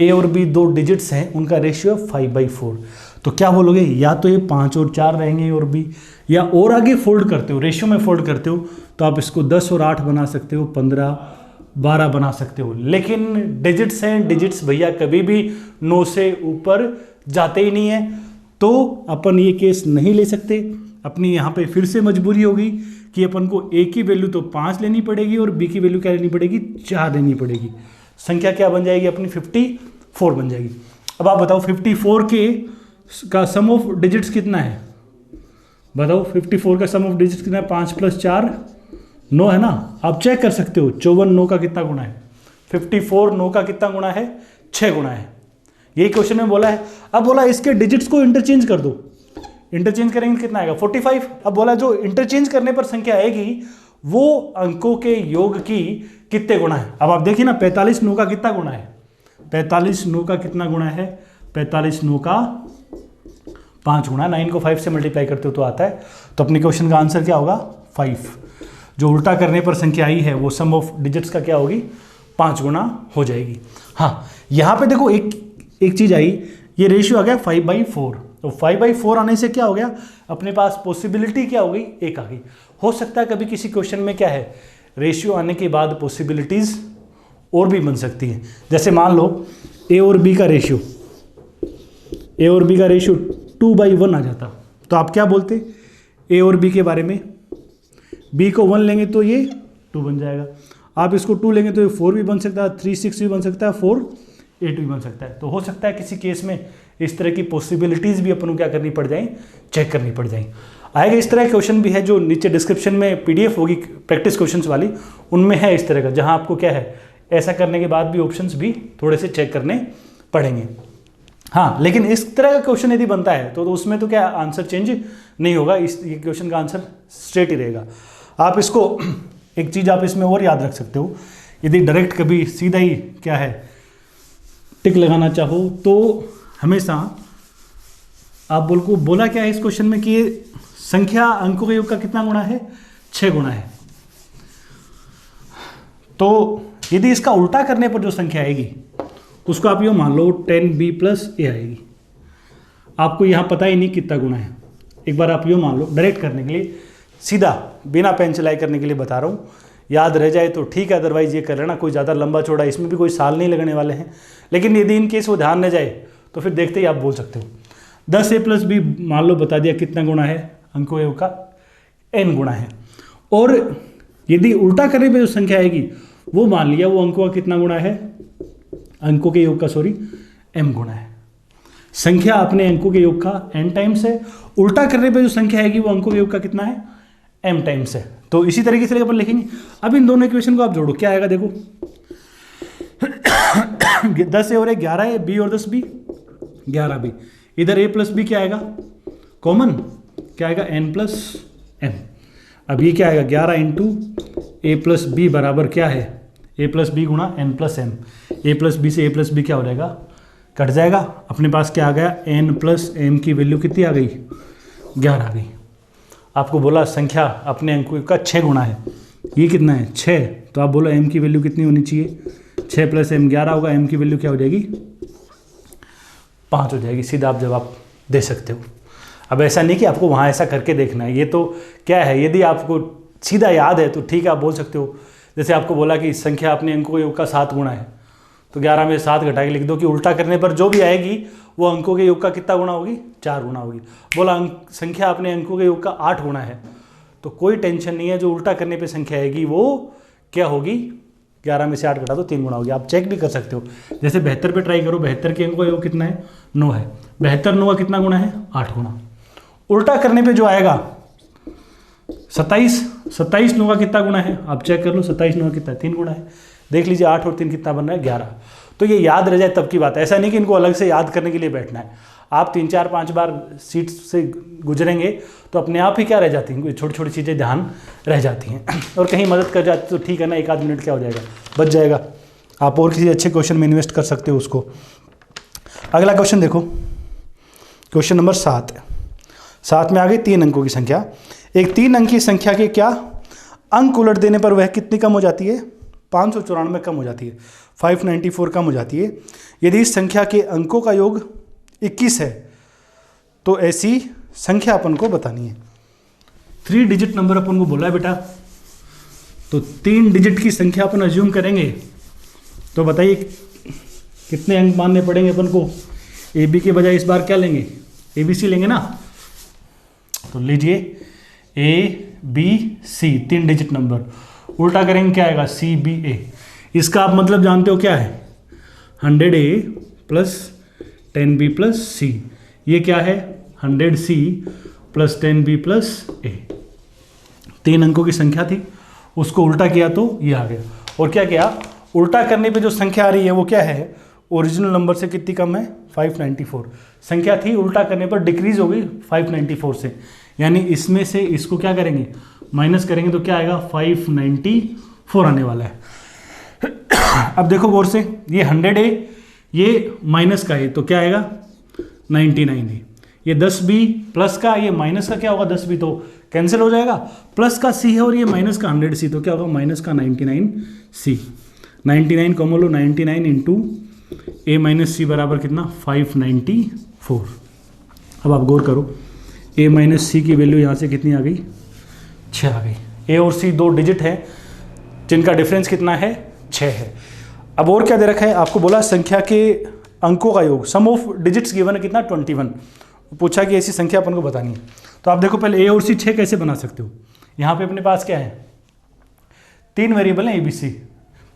A: a और b दो डिजिट्स हैं, उनका रेशियो 5/4। तो क्या बोलोगे, या तो ये 5 और 4 रहेंगे a और b, या और आगे फोल्ड करते हो, रेशियो में फोल्ड करते हो तो आप इसको 10 और 8 बना सकते हो, 15 12 बना सकते हो। लेकिन डिजिट्स हैं, डिजिट्स भैया कभी भी 9 से ऊपर जाते ही नहीं है, तो अपन ये केस नहीं ले सकते। अपनी यहाँ पे फिर से मजबूरी होगी कि अपन को a की वैल्यू तो 5 लेनी पड़ेगी और b की वैल्यू क्या लेनी पड़ेगी, 4 लेनी पड़ेगी। संख्या क्या बन जाएगी अपनी, 54 बन जाएगी। अब आप बताओ 54 का सम ऑफ डिजिट्स कितना है, बताओ 54 का सम ऑफ डिजिट्स कितना है, 5 + 4 9 है ना। आप चेक कर सकते हो 54 9 का कितना गुना है, 54 9 का कितना गुना है, 6 गुना है। यही क्वेश्चन में बोला है। अब बोला इसके डिजिट्स को इंटरचेंज कर दो, इंटरचेंज करेंगे कितना आएगा, 45। अब बोला जो इंटरचेंज करने पर संख्या आएगी वो अंकों के योग की कितने गुना है। अब आप देखिए ना 45 9 का कितना गुना है, 45 9 का कितना गुना है, 45 9 का 5 गुना। 9 को 5 से मल्टीप्लाई करते हो तो आता है। तो अपने क्वेश्चन का आंसर क्या होगा, 5। जो उल्टा करने पर संख्या आई है वो सम ऑफ डिजिट्स का क्या होगी, 5 गुना हो जाएगी। हाँ, यहाँ पे देखो एक चीज आई, ये रेशियो आ गया 5/4। तो 5/4 आने से क्या हो गया, अपने पास पॉसिबिलिटी क्या हो गई, एक आ गई। हो सकता है कभी किसी क्वेश्चन में क्या है, रेशियो आने के बाद पॉसिबिलिटीज और भी बन सकती हैं। जैसे मान लो a और b का रेशियो 2/1 आ जाता, तो आप क्या बोलते a और b के बारे में, b को 1 लेंगे तो ये 2 बन जाएगा, आप इसको 2 3 तो ये 4 भी बन सकता है, 3 6 भी बन सकता है, 4 8 भी बन सकता है। तो हो सकता है किसी केस में इस तरह की पॉसिबिलिटीज़ भी अपन को क्या करनी पड़ जाए, चेक करनी पड़ जाए। आएगा इस तरह के क्वेश्चन भी है जो नीचे डिस्क्रिप्शन में PDF होगी प्रैक्टिस क्वेश्चंस वाली, उनमें है इस तरह का, जहां आपको क्या है ऐसा करने के बाद भी ऑप्शंस भी थोड़े से चेक करने पड़ेंगे। हाँ, लेकिन इस तरह का क्वेश्चन यदि बनता है तो उसमें तो क्या आंसर चेंज नहीं होगा, ये क्वेश्चन का आंसर स्ट्रेट ही रहेगा। आप इसको एक चीज़ आप इसमें और याद रख सकते हो, यदि डायरेक्ट कभी सीधा ही क्या है टिक लगाना चाहो तो हमेशा आप बोला क्या है इस क्वेश्चन में कि संख्या अंकों के योग का कितना गुना है, 6 गुना है। तो यदि इसका उल्टा करने पर जो संख्या आएगी उसको आप यो मान लो 10b + a आएगी। आपको यहां पता ही नहीं कितना गुना है, एक बार आप यो मान लो, डायरेक्ट करने के लिए सीधा बिना पेन चलाई करने के लिए बता रहा हूँ। याद रह जाए तो ठीक है, अदरवाइज ये कर लेना, कोई ज़्यादा लंबा चौड़ा इसमें भी कोई साल नहीं लगने वाले हैं। लेकिन यदि इन केस वो ध्यान न जाए तो फिर देखते ही आप बोल सकते हो 10a + b मान लो बता दिया कितना गुना है, अंकों के योग का n गुना है। और यदि उल्टा करने पे जो संख्या आएगी वो मान लिया वो अंकों का कितना गुना है, अंकों के योग का m गुना है। संख्या अपने अंकों के योग का n टाइम्स है, उल्टा करने पे जो संख्या आएगी वो अंकों के योग का कितना है, m टाइम्स है। तो इसी तरीके से अपन लिखेंगे। अब इन दोनों इक्वेशन को आप जोड़ो, क्या आएगा देखो 10a और 11 है, b और 10b 11b, इधर a + b क्या आएगा कॉमन, क्या आएगा n + m। अब ये क्या आएगा 11 × a + b बराबर क्या है, a + b गुणा n + m। a + b से a + b क्या हो जाएगा, कट जाएगा। अपने पास क्या आ गया, n + m की वैल्यू कितनी आ गई, 11 आ गई। आपको बोला संख्या अपने अंकों का 6 गुना है, ये कितना है 6, तो आप बोलो m की वैल्यू कितनी होनी चाहिए, 6 + m 11 होगा, m की वैल्यू क्या हो जाएगी 5 हो जाएगी। सीधा आप जवाब दे सकते हो। अब ऐसा नहीं कि आपको वहाँ ऐसा करके देखना है, ये तो क्या है, यदि आपको सीधा याद है तो ठीक है आप बोल सकते हो। जैसे आपको बोला कि संख्या अपने अंकों के योग का 7 गुना है, तो 11 में 7 घटा के लिख दो कि उल्टा करने पर जो भी आएगी वो अंकों के योग का कितना गुना होगी, 4 गुना होगी। बोला संख्या अपने अंकों के योग का 8 गुना है, तो कोई टेंशन नहीं है, जो उल्टा करने पे संख्या आएगी वो क्या होगी, 11 में से 8 घटा दो 3 गुना होगी। आप चेक भी कर सकते हो, जैसे 72 पे ट्राई करो, 72 के अंकों का योग कितना है 9 है, 72 9 का कितना गुना है 8 गुना। उल्टा करने पे जो आएगा 27 9 का कितना गुना है, आप चेक कर लो 27 9 का कितना है 3 गुना है। देख लीजिए 8 और 3 कितना बन रहा है 11। तो ये याद रह जाए तब की बात है, ऐसा नहीं कि इनको अलग से याद करने के लिए बैठना है। आप 3 4 5 बार सीट से गुजरेंगे तो अपने आप ही क्या रह जाती हैं, छोटी छोटी चीज़ें ध्यान रह जाती हैं और कहीं मदद कर जाती तो ठीक है ना, 1 आध मिनट क्या हो जाएगा, बच जाएगा। आप और किसी अच्छे क्वेश्चन में इन्वेस्ट कर सकते हो उसको। अगला क्वेश्चन देखो, क्वेश्चन नंबर 7। 7 में आ गई 3 अंकों की संख्या। एक 3 अंक की संख्या के क्या अंक उलट देने पर वह कितनी कम हो जाती है? 594 कम हो जाती है, 594 कम हो जाती है। यदि इस संख्या के अंकों का योग 21 है तो ऐसी संख्या अपन को बतानी है। 3 डिजिट नंबर अपन को बोला है बेटा, तो 3 डिजिट की संख्या अपन अज्यूम करेंगे, तो बताइए कितने अंक मानने पड़ेंगे अपन को? ए बी के बजाय इस बार क्या लेंगे? ए बी सी लेंगे ना। तो लीजिए A B C 3 digit number, उल्टा करेंगे क्या आएगा? C B A. इसका आप मतलब जानते हो क्या है? 100A प्लस 10B प्लस सी। ये क्या है? 100C प्लस 10B प्लस ए। 3 अंकों की संख्या थी, उसको उल्टा किया तो ये आ गया। और क्या किया? उल्टा करने पे जो संख्या आ रही है वो क्या है? ओरिजिनल नंबर से कितनी कम है? 594। संख्या थी, उल्टा करने पर डिक्रीज हो गई 594 से, यानी इसमें से इसको क्या करेंगे? माइनस करेंगे तो क्या आएगा? 594 आने वाला है। अब देखो गौर से, ये 100A ये माइनस का है तो क्या आएगा? 99A। ये 10B प्लस का, ये माइनस का क्या होगा? 10B तो कैंसिल हो जाएगा। प्लस का C है और ये माइनस का 100C, तो क्या होगा? माइनस का 99C। 99 कॉमन लो, 99 इंटू A माइनस सी बराबर कितना? 594। अब आप गौर करो, A माइनस सी की वैल्यू यहाँ से कितनी आ गई? 6 आ गई। A और C 2 डिजिट है जिनका डिफरेंस कितना है? 6 है। अब और क्या दे रखा है? आपको बोला संख्या के अंकों का योग, सम ऑफ डिजिट्स गिवन है कितना? 21। पूछा कि ऐसी संख्या अपन को बतानी है। तो आप देखो पहले A और C 6 कैसे बना सकते हो? यहाँ पे अपने पास क्या है? 3 वेरिएबल है A B C,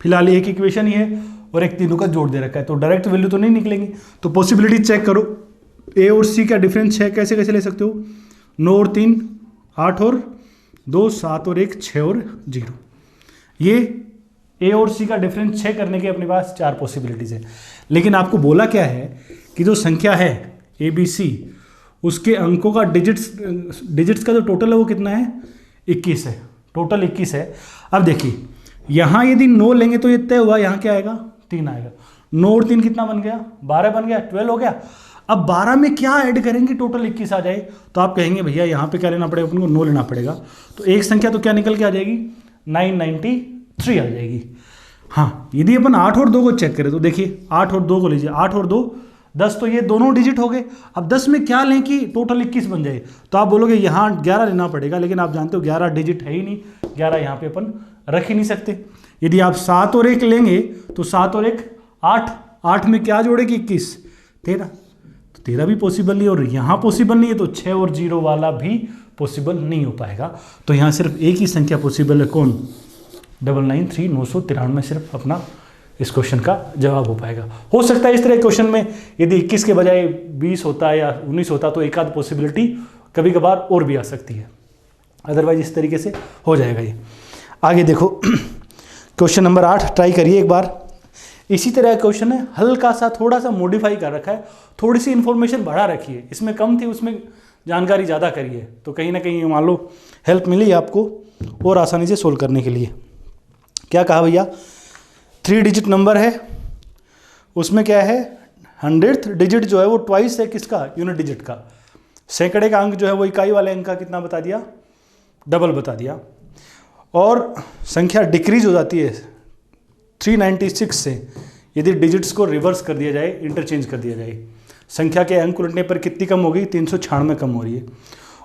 A: फिलहाल एक इक्वेशन ही है और एक तीनों का जोड़ दे रखा है, तो डायरेक्ट वैल्यू तो नहीं निकलेंगी। तो पॉसिबिलिटी चेक करो, A और C का डिफरेंस 6 कैसे कैसे ले सकते हो? 9 और 3 8 और 2 7 और 1 6 और 0। ये A और C का डिफरेंस 6 करने के अपने पास 4 पॉसिबिलिटीज है। लेकिन आपको बोला क्या है कि जो संख्या है A B C, उसके अंकों का डिजिट्स का जो टोटल है वो कितना है? 21 है। टोटल 21 है। अब देखिए यहाँ यदि 9 लेंगे तो ये तय हुआ, यहाँ क्या आएगा? 3 आएगा। 9 और 3 कितना बन गया? 12 बन गया, 12 हो गया। अब 12 में क्या ऐड करेंगे टोटल 21 आ जाए? तो आप कहेंगे भैया यहाँ पे क्या लेना पड़ेगा अपन को? 9 लेना पड़ेगा। तो एक संख्या तो क्या निकल के आ जाएगी? 993 आ जाएगी। हाँ, यदि अपन 8 और 2 को चेक करें तो देखिए 8 और 2 को लीजिए, 8 और 2 10, तो ये दोनों डिजिट हो गए। अब 10 में क्या लें कि टोटल 21 बन जाए? तो आप बोलोगे यहाँ 11 लेना पड़ेगा, लेकिन आप जानते हो 11 डिजिट है ही नहीं, 11 यहाँ पे अपन रख ही नहीं सकते। यदि आप 7 और 1 लेंगे तो 7 और 1 8, 8 में क्या जोड़ेगी? 21 13, तो 13 भी पॉसिबल नहीं, और यहाँ पॉसिबल नहीं है तो 6 और 0 वाला भी पॉसिबल नहीं हो पाएगा। तो यहाँ सिर्फ एक ही संख्या पॉसिबल है, कौन? 993 993 सिर्फ अपना इस क्वेश्चन का जवाब हो पाएगा। हो सकता है इस तरह क्वेश्चन में यदि 21 के बजाय 20 होता है या 19 होता तो एक आध पॉसिबिलिटी कभी कभार और भी आ सकती है, अदरवाइज इस तरीके से हो जाएगा ये। आगे देखो क्वेश्चन नंबर 8 ट्राई करिए एक बार। इसी तरह क्वेश्चन है, हल्का सा थोड़ा सा मॉडिफाई कर रखा है, थोड़ी सी इन्फॉर्मेशन बढ़ा रखी है, इसमें कम थी उसमें जानकारी ज़्यादा करी है, तो कहीं ना कहीं मान लो हेल्प मिली आपको और आसानी से सोल्व करने के लिए। क्या कहा भैया? 3 डिजिट नंबर है, उसमें क्या है? 100th डिजिट जो है वो ट्वाइस है किसका? यूनिट डिजिट का। सैकड़े का अंक जो है वो इकाई वाले अंक का कितना बता दिया? डबल बता दिया। और संख्या डिक्रीज हो जाती है 396 से यदि डिजिट्स को रिवर्स कर दिया जाए, इंटरचेंज कर दिया जाए। संख्या के अंक उलटने पर कितनी कम हो गई? 396 कम हो रही है।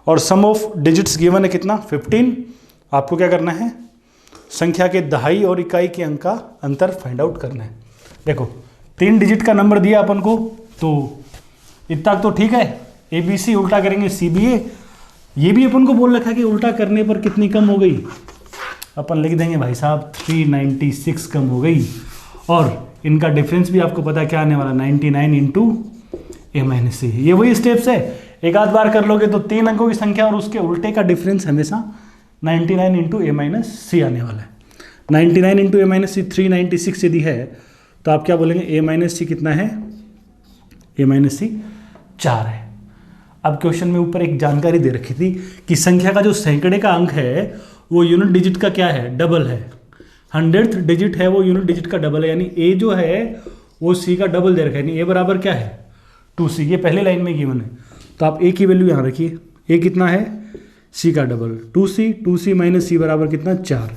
A: और सम ऑफ डिजिट्स गिवन है कितना? 15। आपको क्या करना है? संख्या के दहाई और इकाई के अंक का अंतर फाइंड आउट करना है। देखो 3 डिजिट का नंबर दिया अपन को, तो इतना तो ठीक है। ABC उल्टा करेंगे CBA, ये भी अपन को बोल रखा है कि उल्टा करने पर कितनी कम हो गई? अपन लिख देंगे भाई साहब 396 कम हो गई। और इनका डिफरेंस भी आपको पता है क्या आने वाला? 99 इंटू A-C। ये वही स्टेप्स है, एक आध बार कर लोगे तो 3 अंकों की संख्या और उसके उल्टे का डिफरेंस हमेशा 99 इंटू A-C आने वाला है। 99 इंटू A-C 396 यदि है तो आप क्या बोलेंगे? A-C कितना है? A-C 4 है। अब क्वेश्चन में ऊपर एक जानकारी दे रखी थी कि संख्या का जो सैकड़े का अंक है वो यूनिट डिजिट का क्या है? डबल है। 100th डिजिट है वो यूनिट डिजिट का डबल है, यानी A जो है वो C का डबल दे रखा है। यानी A बराबर क्या है? 2c, ये पहले लाइन में गिवन है, तो आप a की वैल्यू यहाँ रखिए। a कितना है, c का डबल 2c माइनस c बराबर कितना 4,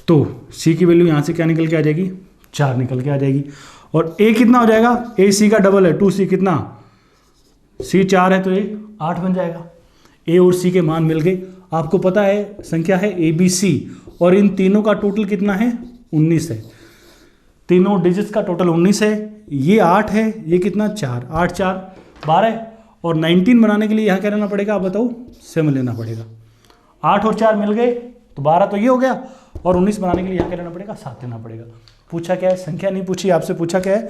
A: तो c की वैल्यू यहाँ से क्या निकल के आ जाएगी, 4 निकल के आ जाएगी। और a कितना हो जाएगा, a c का डबल है 2c, कितना c 4 है तो a 8 बन जाएगा। a और c के मान मिल गए। आपको पता है संख्या है ABC और इन तीनों का टोटल कितना है, 19 है। तीनों डिजिट्स का टोटल 19 है। ये 8 है, ये कितना 4, 8 4 12, और 19 बनाने के लिए यहाँ क्या लेना पड़ेगा, आप बताओ, 7 लेना पड़ेगा। 8 और 4 मिल गए तो 12 तो ये हो गया, और 19 बनाने के लिए यहाँ क्या लेना पड़ेगा, 7 लेना पड़ेगा। पूछा क्या है, संख्या नहीं पूछी आपसे, पूछा क्या है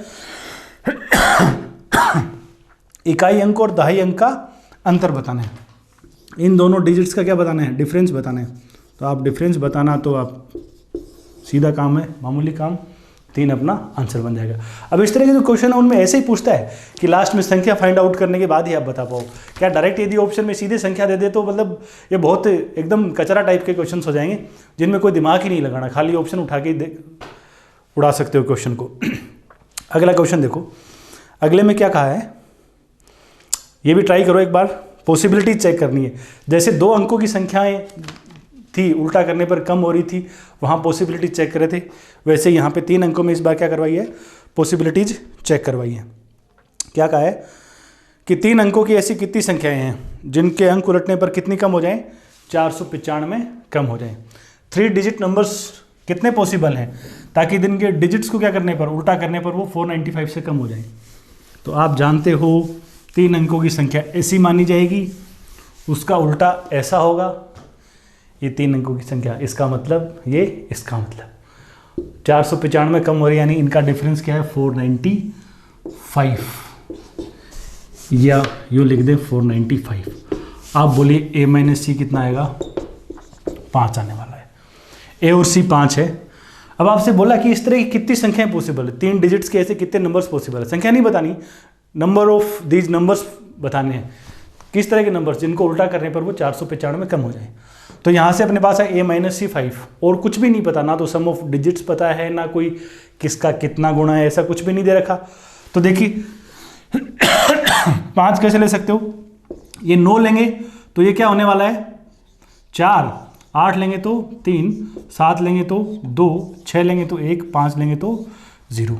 A: इकाई अंक और दहाई अंक का अंतर बताना है। इन दोनों डिजिट्स का क्या बताना है, डिफरेंस बताना है। तो आप डिफरेंस बताना, तो आप सीधा काम है, मामूली काम, 3 अपना आंसर बन जाएगा। अब इस तरह के जो क्वेश्चन है उनमें ऐसे ही पूछता है कि लास्ट में संख्या फाइंड आउट करने के बाद ही आप बता पाओ। क्या डायरेक्ट यदि ऑप्शन में सीधे संख्या दे दे तो मतलब ये बहुत एकदम कचरा टाइप के क्वेश्चन हो जाएंगे जिनमें कोई दिमाग ही नहीं लगाना, खाली ऑप्शन उठा के उड़ा सकते हो क्वेश्चन को। अगला क्वेश्चन देखो, अगले में क्या कहा है, ये भी ट्राई करो एक बार, पॉसिबिलिटी चेक करनी है। जैसे 2 अंकों की संख्याएं थी, उल्टा करने पर कम हो रही थी, वहाँ पॉसिबिलिटी चेक करे थे, वैसे यहाँ पे 3 अंकों में इस बार क्या करवाई है, पॉसिबिलिटीज चेक करवाई है। क्या कहा है कि 3 अंकों की ऐसी कितनी संख्याएं हैं जिनके अंक उलटने पर कितनी कम हो जाएं, 495 कम हो जाएं। 3 डिजिट नंबर्स कितने पॉसिबल हैं ताकि दिन के डिजिट्स को क्या करने पर, उल्टा करने पर वो 495 से कम हो जाए। तो आप जानते हो 3 अंकों की संख्या ऐसी मानी जाएगी, उसका उल्टा ऐसा होगा। ये 3 अंकों की संख्या, इसका मतलब ये, इसका मतलब 495 कम हो रही है, यानी इनका डिफरेंस क्या है, 495, या यूँ लिख दें 495। आप बोलिए a माइनस सी कितना आएगा, 5 आने वाला है। a और c 5 है। अब आपसे बोला कि इस तरह की कितनी संख्याएं पॉसिबल है, 3 डिजिट्स के ऐसे कितने नंबर्स पॉसिबल है। संख्या नहीं बतानी, नंबर ऑफ दीज नंबर्स बताने हैं, किस तरह के नंबर्स जिनको उल्टा करने पर वो 495 कम हो जाए। तो यहाँ से अपने पास है a माइनस सी 5, और कुछ भी नहीं पता, ना तो सम ऑफ डिजिट्स पता है, ना कोई किसका कितना गुणा है, ऐसा कुछ भी नहीं दे रखा। तो देखिए 5 कैसे ले सकते हो, ये 9 लेंगे तो ये क्या होने वाला है, 4, 8 लेंगे तो 3, 7 लेंगे तो 2, 6 लेंगे तो 1, 5 लेंगे तो 0।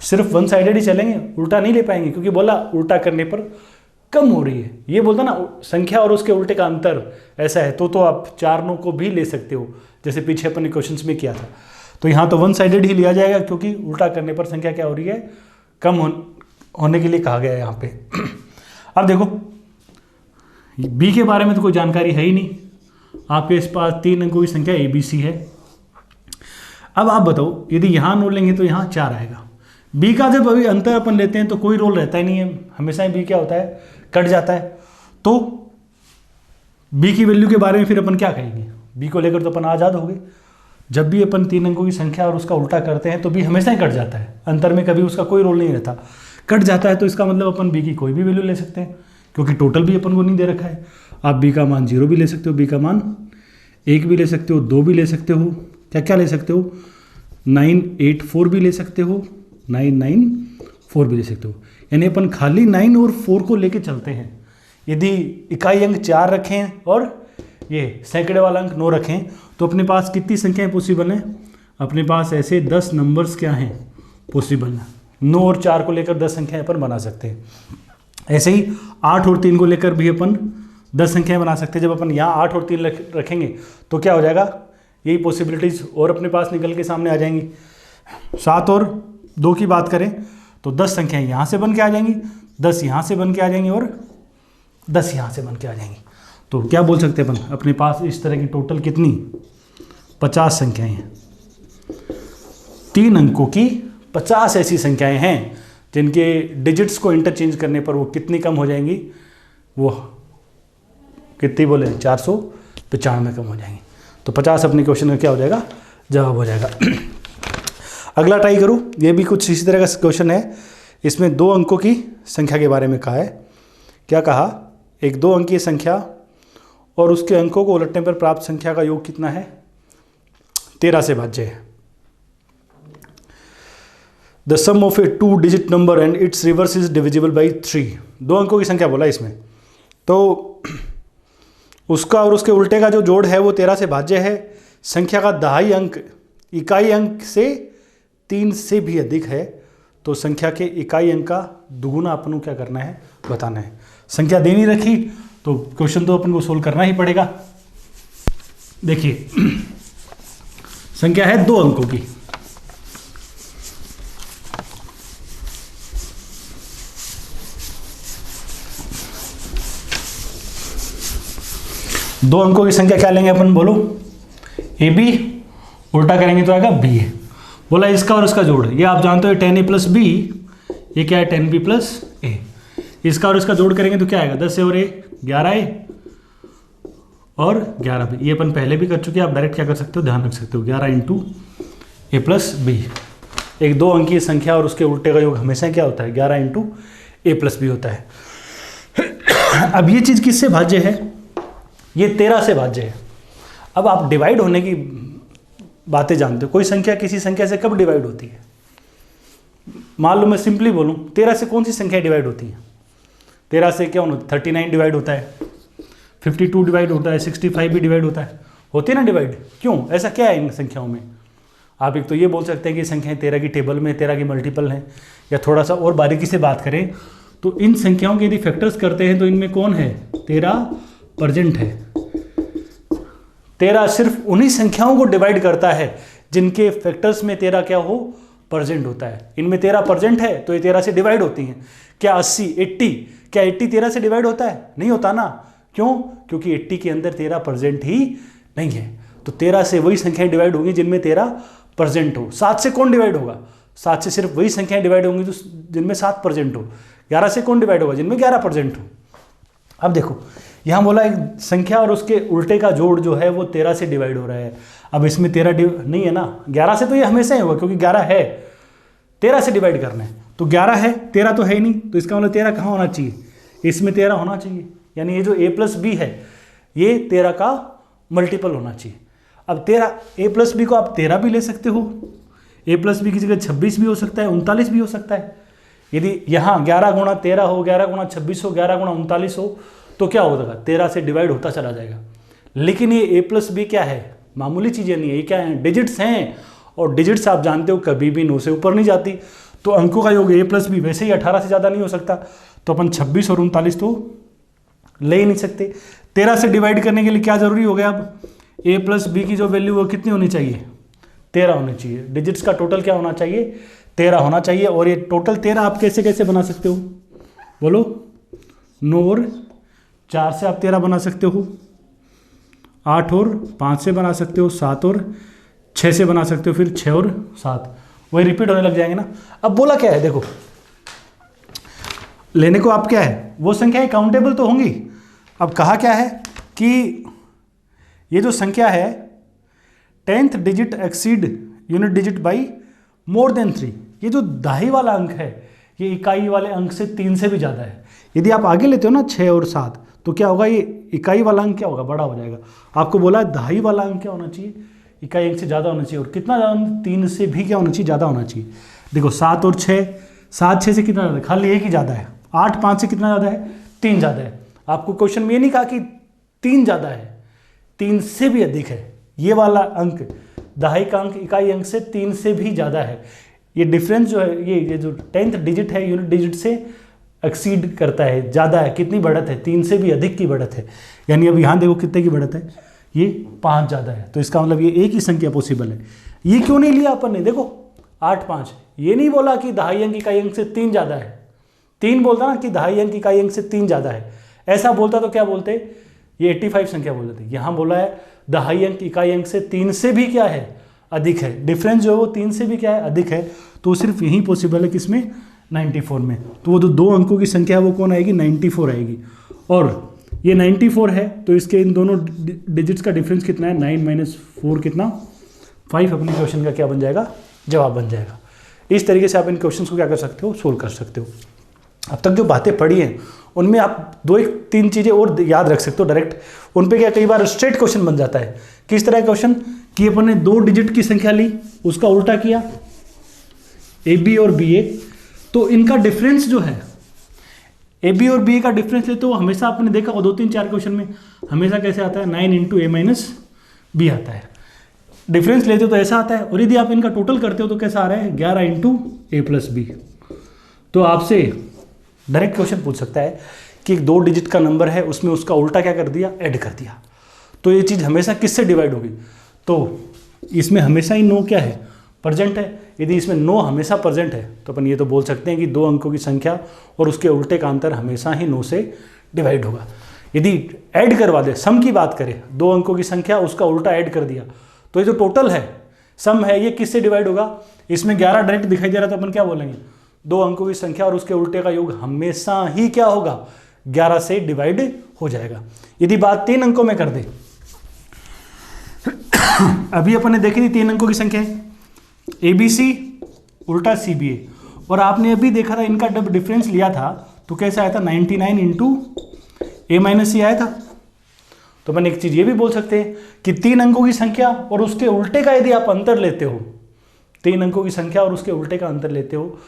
A: सिर्फ वन साइडेड ही चलेंगे, उल्टा नहीं ले पाएंगे, क्योंकि बोला उल्टा करने पर कम हो रही है। ये बोलता ना संख्या और उसके उल्टे का अंतर ऐसा है, तो आप 4 9 को भी ले सकते हो, जैसे पीछे अपन ने क्वेश्चंस में किया था। तो यहाँ तो वन साइडेड ही लिया जाएगा, क्योंकि उल्टा करने पर संख्या क्या हो रही है, कम होने के लिए कहा गया है यहाँ पे। अब देखो बी के बारे में तो कोई जानकारी है ही नहीं, आपके इस पास 3 अंकों की संख्या ABC है। अब आप बताओ यदि यहाँ 9 लेंगे तो यहाँ 4 आएगा। बी का जब अभी अंतर अपन लेते हैं तो कोई रोल रहता ही नहीं है, हमेशा ही बी क्या होता है, कट जाता है। तो बी की वैल्यू के बारे में फिर अपन क्या कहेंगे, बी को लेकर तो अपन आज़ाद हो गए। जब भी अपन 3 अंकों की संख्या और उसका उल्टा करते हैं तो बी हमेशा ही कट जाता है, अंतर में कभी उसका कोई रोल नहीं रहता, कट जाता है। तो इसका मतलब अपन बी की कोई भी वैल्यू ले सकते हैं, क्योंकि टोटल भी अपन को नहीं दे रखा है। आप बी का मान 0 भी ले सकते हो, बी का मान 1 भी ले सकते हो, 2 भी ले सकते हो, क्या क्या ले सकते हो, 984 भी ले सकते हो, 994 भी ले सकते हो। यानी अपन खाली 9 और 4 को लेके चलते हैं। यदि इकाई अंक 4 रखें और ये सैकड़े वाला अंक 9 रखें तो अपने पास कितनी संख्याएं पॉसिबल हैं, अपने पास ऐसे 10 नंबर्स क्या हैं पॉसिबल हैं। 9 और 4 को लेकर 10 संख्याएं अपन बना सकते हैं। ऐसे ही 8 और 3 को लेकर भी अपन 10 संख्याएं बना सकते हैं। जब अपन यहाँ 8 और 3 रखेंगे तो क्या हो जाएगा, यही पॉसिबिलिटीज़ और अपने पास निकल के सामने आ जाएंगी। 7 और 2 की बात करें तो 10 संख्याएं यहाँ से बन के आ जाएंगी, 10 यहाँ से बन के आ जाएंगी और 10 यहाँ से बन के आ जाएंगी। तो क्या बोल सकते हैं अपन, अपने पास इस तरह की टोटल कितनी 50 संख्याएं हैं। 3 अंकों की 50 ऐसी संख्याएं हैं जिनके डिजिट्स को इंटरचेंज करने पर वो कितनी कम हो जाएंगी, वो कितनी बोले 495 कम हो जाएंगी। तो 50 अपने क्वेश्चन का क्या हो जाएगा, जवाब हो जाएगा। अगला ट्राई करो, ये भी कुछ इसी तरह का क्वेश्चन है। इसमें 2 अंकों की संख्या के बारे में कहा है। क्या कहा, एक 2 अंकीय संख्या और उसके अंकों को उलटने पर प्राप्त संख्या का योग कितना है, 13 से भाज्य है। The sum of a 2 digit number and its reverse is divisible by 3। 2 अंकों की संख्या बोला इसमें, तो उसका और उसके उल्टे का जो जोड़ है वो 13 से भाज्य है। संख्या का दहाई अंक इकाई अंक से 3 से भी अधिक है, तो संख्या के इकाई अंक का दुगुना अपन को क्या करना है, बताना है। संख्या दे नहीं रखी तो क्वेश्चन तो अपन को सोल्व करना ही पड़ेगा। देखिए संख्या है 2 अंकों की, दो अंकों की संख्या क्या लेंगे अपन, बोलो। ए बी, उल्टा करेंगे तो आएगा बी ए। बोला इसका और इसका जोड़, ये आप जानते हो 10a प्लस बी, ये क्या है 10b प्लस ए। इसका और इसका जोड़ करेंगे तो क्या आएगा 10 और ए 11a और 11b। ये अपन पहले भी कर चुके हैं, आप डायरेक्ट क्या कर सकते हो, ध्यान रख सकते हो 11 इंटू ए प्लस बी। एक 2 अंकीय संख्या और उसके उल्टे का योग हमेशा क्या होता है, 11 इंटू ए प्लस बी होता है। अब ये चीज़ किससे भाज्य है, ये 13 से भाज्य है। अब आप डिवाइड होने की बातें जानते हो, कोई संख्या किसी संख्या से कब डिवाइड होती है। मान लो मैं सिंपली बोलूं, 13 से कौन सी संख्या डिवाइड होती है, 13 से क्या होता है, 39 डिवाइड होता है, 52 डिवाइड होता है, 65 भी डिवाइड होता है, होती है ना डिवाइड। क्यों, ऐसा क्या है इन संख्याओं में। आप एक तो ये बोल सकते हैं कि संख्याएं 13 की टेबल में 13 की मल्टीपल हैं, या थोड़ा सा और बारीकी से बात करें तो इन संख्याओं के यदि फैक्टर्स करते हैं तो इनमें कौन है, 13 प्रेजेंट है। 13 सिर्फ उन्हीं संख्याओं को डिवाइड करता है जिनके फैक्टर्स में 13 क्या हो, प्रेजेंट होता है। इनमें 13 प्रेजेंट है तो ये 13 से डिवाइड होती हैं। क्या 80, 80, क्या 80 13 से डिवाइड होता है, नहीं होता ना। क्यों, क्योंकि 80 के अंदर 13 प्रेजेंट ही नहीं है। तो 13 से वही संख्याएं डिवाइड होंगी जिनमें 13 प्रेजेंट हो। 7 से कौन डिवाइड होगा, 7 से सिर्फ वही संख्याएं डिवाइड होंगी जिनमें 7 प्रेजेंट हो। 11 से कौन डिवाइड होगा, जिनमें 11 प्रेजेंट हो। अब देखो यहाँ बोला एक संख्या और उसके उल्टे का जोड़ जो है वो 13 से डिवाइड हो रहा है। अब इसमें 13 नहीं है ना, 11 से तो ये हमेशा ही होगा क्योंकि 11 है, 13 से डिवाइड करना है तो 11 है, 13 तो है ही नहीं, तो इसका मतलब 13 कहाँ होना चाहिए, इसमें 13 होना चाहिए। यानी ये जो a प्लस बी है ये 13 का मल्टीपल होना चाहिए। अब 13 a प्लस बी को आप 13 भी ले सकते हो, a प्लस बी की जगह 26 भी हो सकता है, 39 भी हो सकता है। यदि यहाँ 11 गुणा 13 हो, 11 गुणा 26 हो, 11 गुणा 39 हो तो क्या होगा, 13 से डिवाइड होता चला जाएगा। लेकिन ये a प्लस बी क्या है, मामूली चीज़ें नहीं है, ये क्या है, डिजिट्स हैं। और डिजिट्स आप जानते हो कभी भी 9 से ऊपर नहीं जाती, तो अंकों का योग a प्लस बी वैसे ही 18 से ज़्यादा नहीं हो सकता, तो अपन 26 और 39 तो ले ही नहीं सकते। 13 से डिवाइड करने के लिए क्या जरूरी हो गया, अब a प्लस बी की जो वैल्यू वो कितनी होनी चाहिए, 13 होनी चाहिए। डिजिट्स का टोटल क्या होना चाहिए, 13 होना चाहिए। और ये टोटल 13 आप कैसे कैसे बना सकते हो, बोलो। 9 और 4 से आप 13 बना सकते हो, 8 और 5 से बना सकते हो, 7 और 6 से बना सकते हो, फिर 6 और 7, वही रिपीट होने लग जाएंगे ना। अब बोला क्या है, देखो लेने को आप क्या है, वो संख्याएं काउंटेबल तो होंगी। अब कहा क्या है कि ये जो संख्या है 10th digit exceed unit digit by more than 3, ये जो दहाई वाला अंक है ये इकाई वाले अंक से 3 से भी ज़्यादा है। यदि आप आगे लेते हो ना 6 और 7 तो क्या होगा, ये इकाई वाला अंक क्या होगा, बड़ा हो जाएगा। आपको बोला है दहाई वाला अंक क्या होना चाहिए, इकाई अंक से ज़्यादा होना चाहिए। और कितना ज़्यादा, 3 से भी क्या होना चाहिए, ज़्यादा होना चाहिए। देखो 7 और 6, 7 6 से कितना ज़्यादा है, खाली एक ही ज़्यादा है। 8 5 से कितना ज़्यादा है, 3 ज़्यादा है। आपको क्वेश्चन में ये नहीं कहा कि 3 ज़्यादा है, 3 से भी अधिक है। ये वाला अंक दहाई का अंक इकाई अंक से 3 से भी ज़्यादा है। ये डिफरेंस जो है, ये जो 10th डिजिट है यूनिट डिजिट से एक्सीड करता है, ज़्यादा है। कितनी बढ़त है, 3 से भी अधिक की बढ़त है। यानी अब यहाँ देखो कितने की बढ़त है, ये 5 ज़्यादा है। तो इसका मतलब ये एक ही संख्या पॉसिबल है। ये क्यों नहीं लिया अपन ने, देखो 8 5, ये नहीं बोला कि दहाई अंक इकाई अंक से 3 ज़्यादा है। 3 बोलता ना कि दहाई अंक इकाई अंक से 3 ज़्यादा है, ऐसा बोलता तो क्या बोलते, ये 85 संख्या बोलते थे। यहाँ बोला है दहाई अंक इकाई अंक से 3 से भी क्या है, अधिक है। डिफरेंस जो है वो 3 से भी क्या है, अधिक है। तो सिर्फ यही पॉसिबल है किसमें, 94 में। तो वो जो 2 अंकों की संख्या है वो कौन आएगी, 94 आएगी। और ये 94 है तो इसके इन दोनों डिजिट्स का डिफरेंस कितना है, 9 - 4 कितना, 5। अपने क्वेश्चन का क्या बन जाएगा, जवाब बन जाएगा। इस तरीके से आप इन क्वेश्चंस को क्या कर सकते हो, सोल्व कर सकते हो। अब तक जो बातें पढ़ी हैं उनमें आप 2-3 चीज़ें और याद रख सकते हो डायरेक्ट। उन पे क्या कई बार स्ट्रेट क्वेश्चन बन जाता है। किस तरह का क्वेश्चन, कि अपन ने 2 डिजिट की संख्या ली, उसका उल्टा किया, ए बी और बी ए, तो इनका डिफरेंस जो है ए बी और बी ए का डिफरेंस लेते हो हमेशा आपने देखा और 2 3 4 क्वेश्चन में हमेशा कैसे आता है 9 इंटू ए माइनस बी आता है। डिफरेंस लेते हो तो ऐसा आता है, और यदि आप इनका टोटल करते हो तो कैसा आ रहा है 11 इंटू ए प्लस बी। तो आपसे डायरेक्ट क्वेश्चन पूछ सकता है कि एक 2 डिजिट का नंबर है उसमें उसका उल्टा क्या कर दिया, ऐड कर दिया, तो ये चीज़ हमेशा किससे डिवाइड होगी, तो इसमें हमेशा ही नो क्या है, प्रेजेंट है। यदि इसमें नो हमेशा प्रेजेंट है तो अपन ये तो बोल सकते हैं कि 2 अंकों की संख्या और उसके उल्टे का अंतर हमेशा ही नो से डिवाइड होगा। यदि ऐड करवा दे, सम की बात करें, 2 अंकों की संख्या उसका उल्टा ऐड कर दिया, तो ये जो टोटल है सम है ये किससे डिवाइड होगा, इसमें 11 डायरेक्ट दिखाई दे रहा तो अपन क्या बोलेंगे 2 अंकों की संख्या और उसके उल्टे का योग हमेशा ही क्या होगा 11 से डिवाइड हो जाएगा। यदि बात 3 अंकों में कर दे, अभी अपन ने देखी थी 3 अंकों की संख्या है ए बी सी उल्टा सी बी ए, और आपने अभी देखा था इनका जब डिफरेंस लिया था तो कैसे आया था 99 इंटू ए माइनस सी आया था। तो अपन एक चीज ये भी बोल सकते हैं कि 3 अंकों की संख्या और उसके उल्टे का यदि आप अंतर लेते हो, 3 अंकों की संख्या और उसके उल्टे का अंतर लेते हो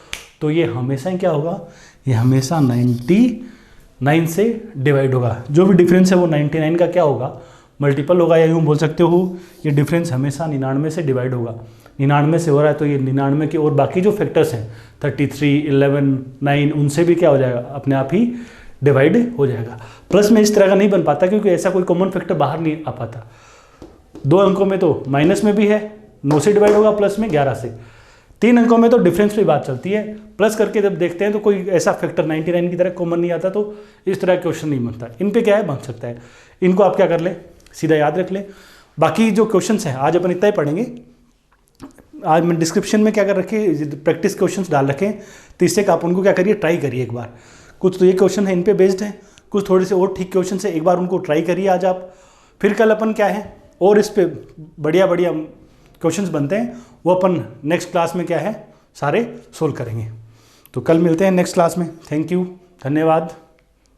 A: तो ये हमेशा क्या होगा, ये हमेशा 99 से डिवाइड होगा। जो भी डिफरेंस है वो 99 का क्या होगा, मल्टीपल होगा, या यूँ बोल सकते हो ये डिफरेंस हमेशा 99 से डिवाइड होगा। 99 से हो रहा है तो ये 99 के और बाकी जो फैक्टर्स हैं 33, 11, 9 उनसे भी क्या हो जाएगा, अपने आप ही डिवाइड हो जाएगा। प्लस में इस तरह का नहीं बन पाता क्योंकि ऐसा कोई कॉमन फैक्टर बाहर नहीं आ पाता। 2 अंकों में तो माइनस में भी है 9 से डिवाइड होगा, प्लस में 11 से। 3 अंकों में तो डिफरेंस पे बात चलती है, प्लस करके जब देखते हैं तो कोई ऐसा फैक्टर 99 की तरह कॉमन नहीं आता, तो इस तरह क्वेश्चन नहीं बनता। इन पे क्या है, बन सकता है। इनको आप क्या कर ले, सीधा याद रख ले। बाकी जो क्वेश्चंस हैं आज अपन इतना ही पढ़ेंगे। आज मैं डिस्क्रिप्शन में क्या कर रखे, प्रैक्टिस क्वेश्चंस डाल रखे, तो इससे आप उनको क्या करिए, ट्राई करिए एक बार। कुछ तो ये क्वेश्चन है इन पे बेस्ड है, कुछ थोड़े से और ठीक क्वेश्चन है, एक बार उनको ट्राई करिए आज आप। फिर कल अपन क्या है और इस पे बढ़िया बढ़िया क्वेश्चंस बनते हैं वो अपन नेक्स्ट क्लास में क्या है सारे सोल्व करेंगे। तो कल मिलते हैं नेक्स्ट क्लास में। थैंक यू, धन्यवाद,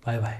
A: बाय बाय।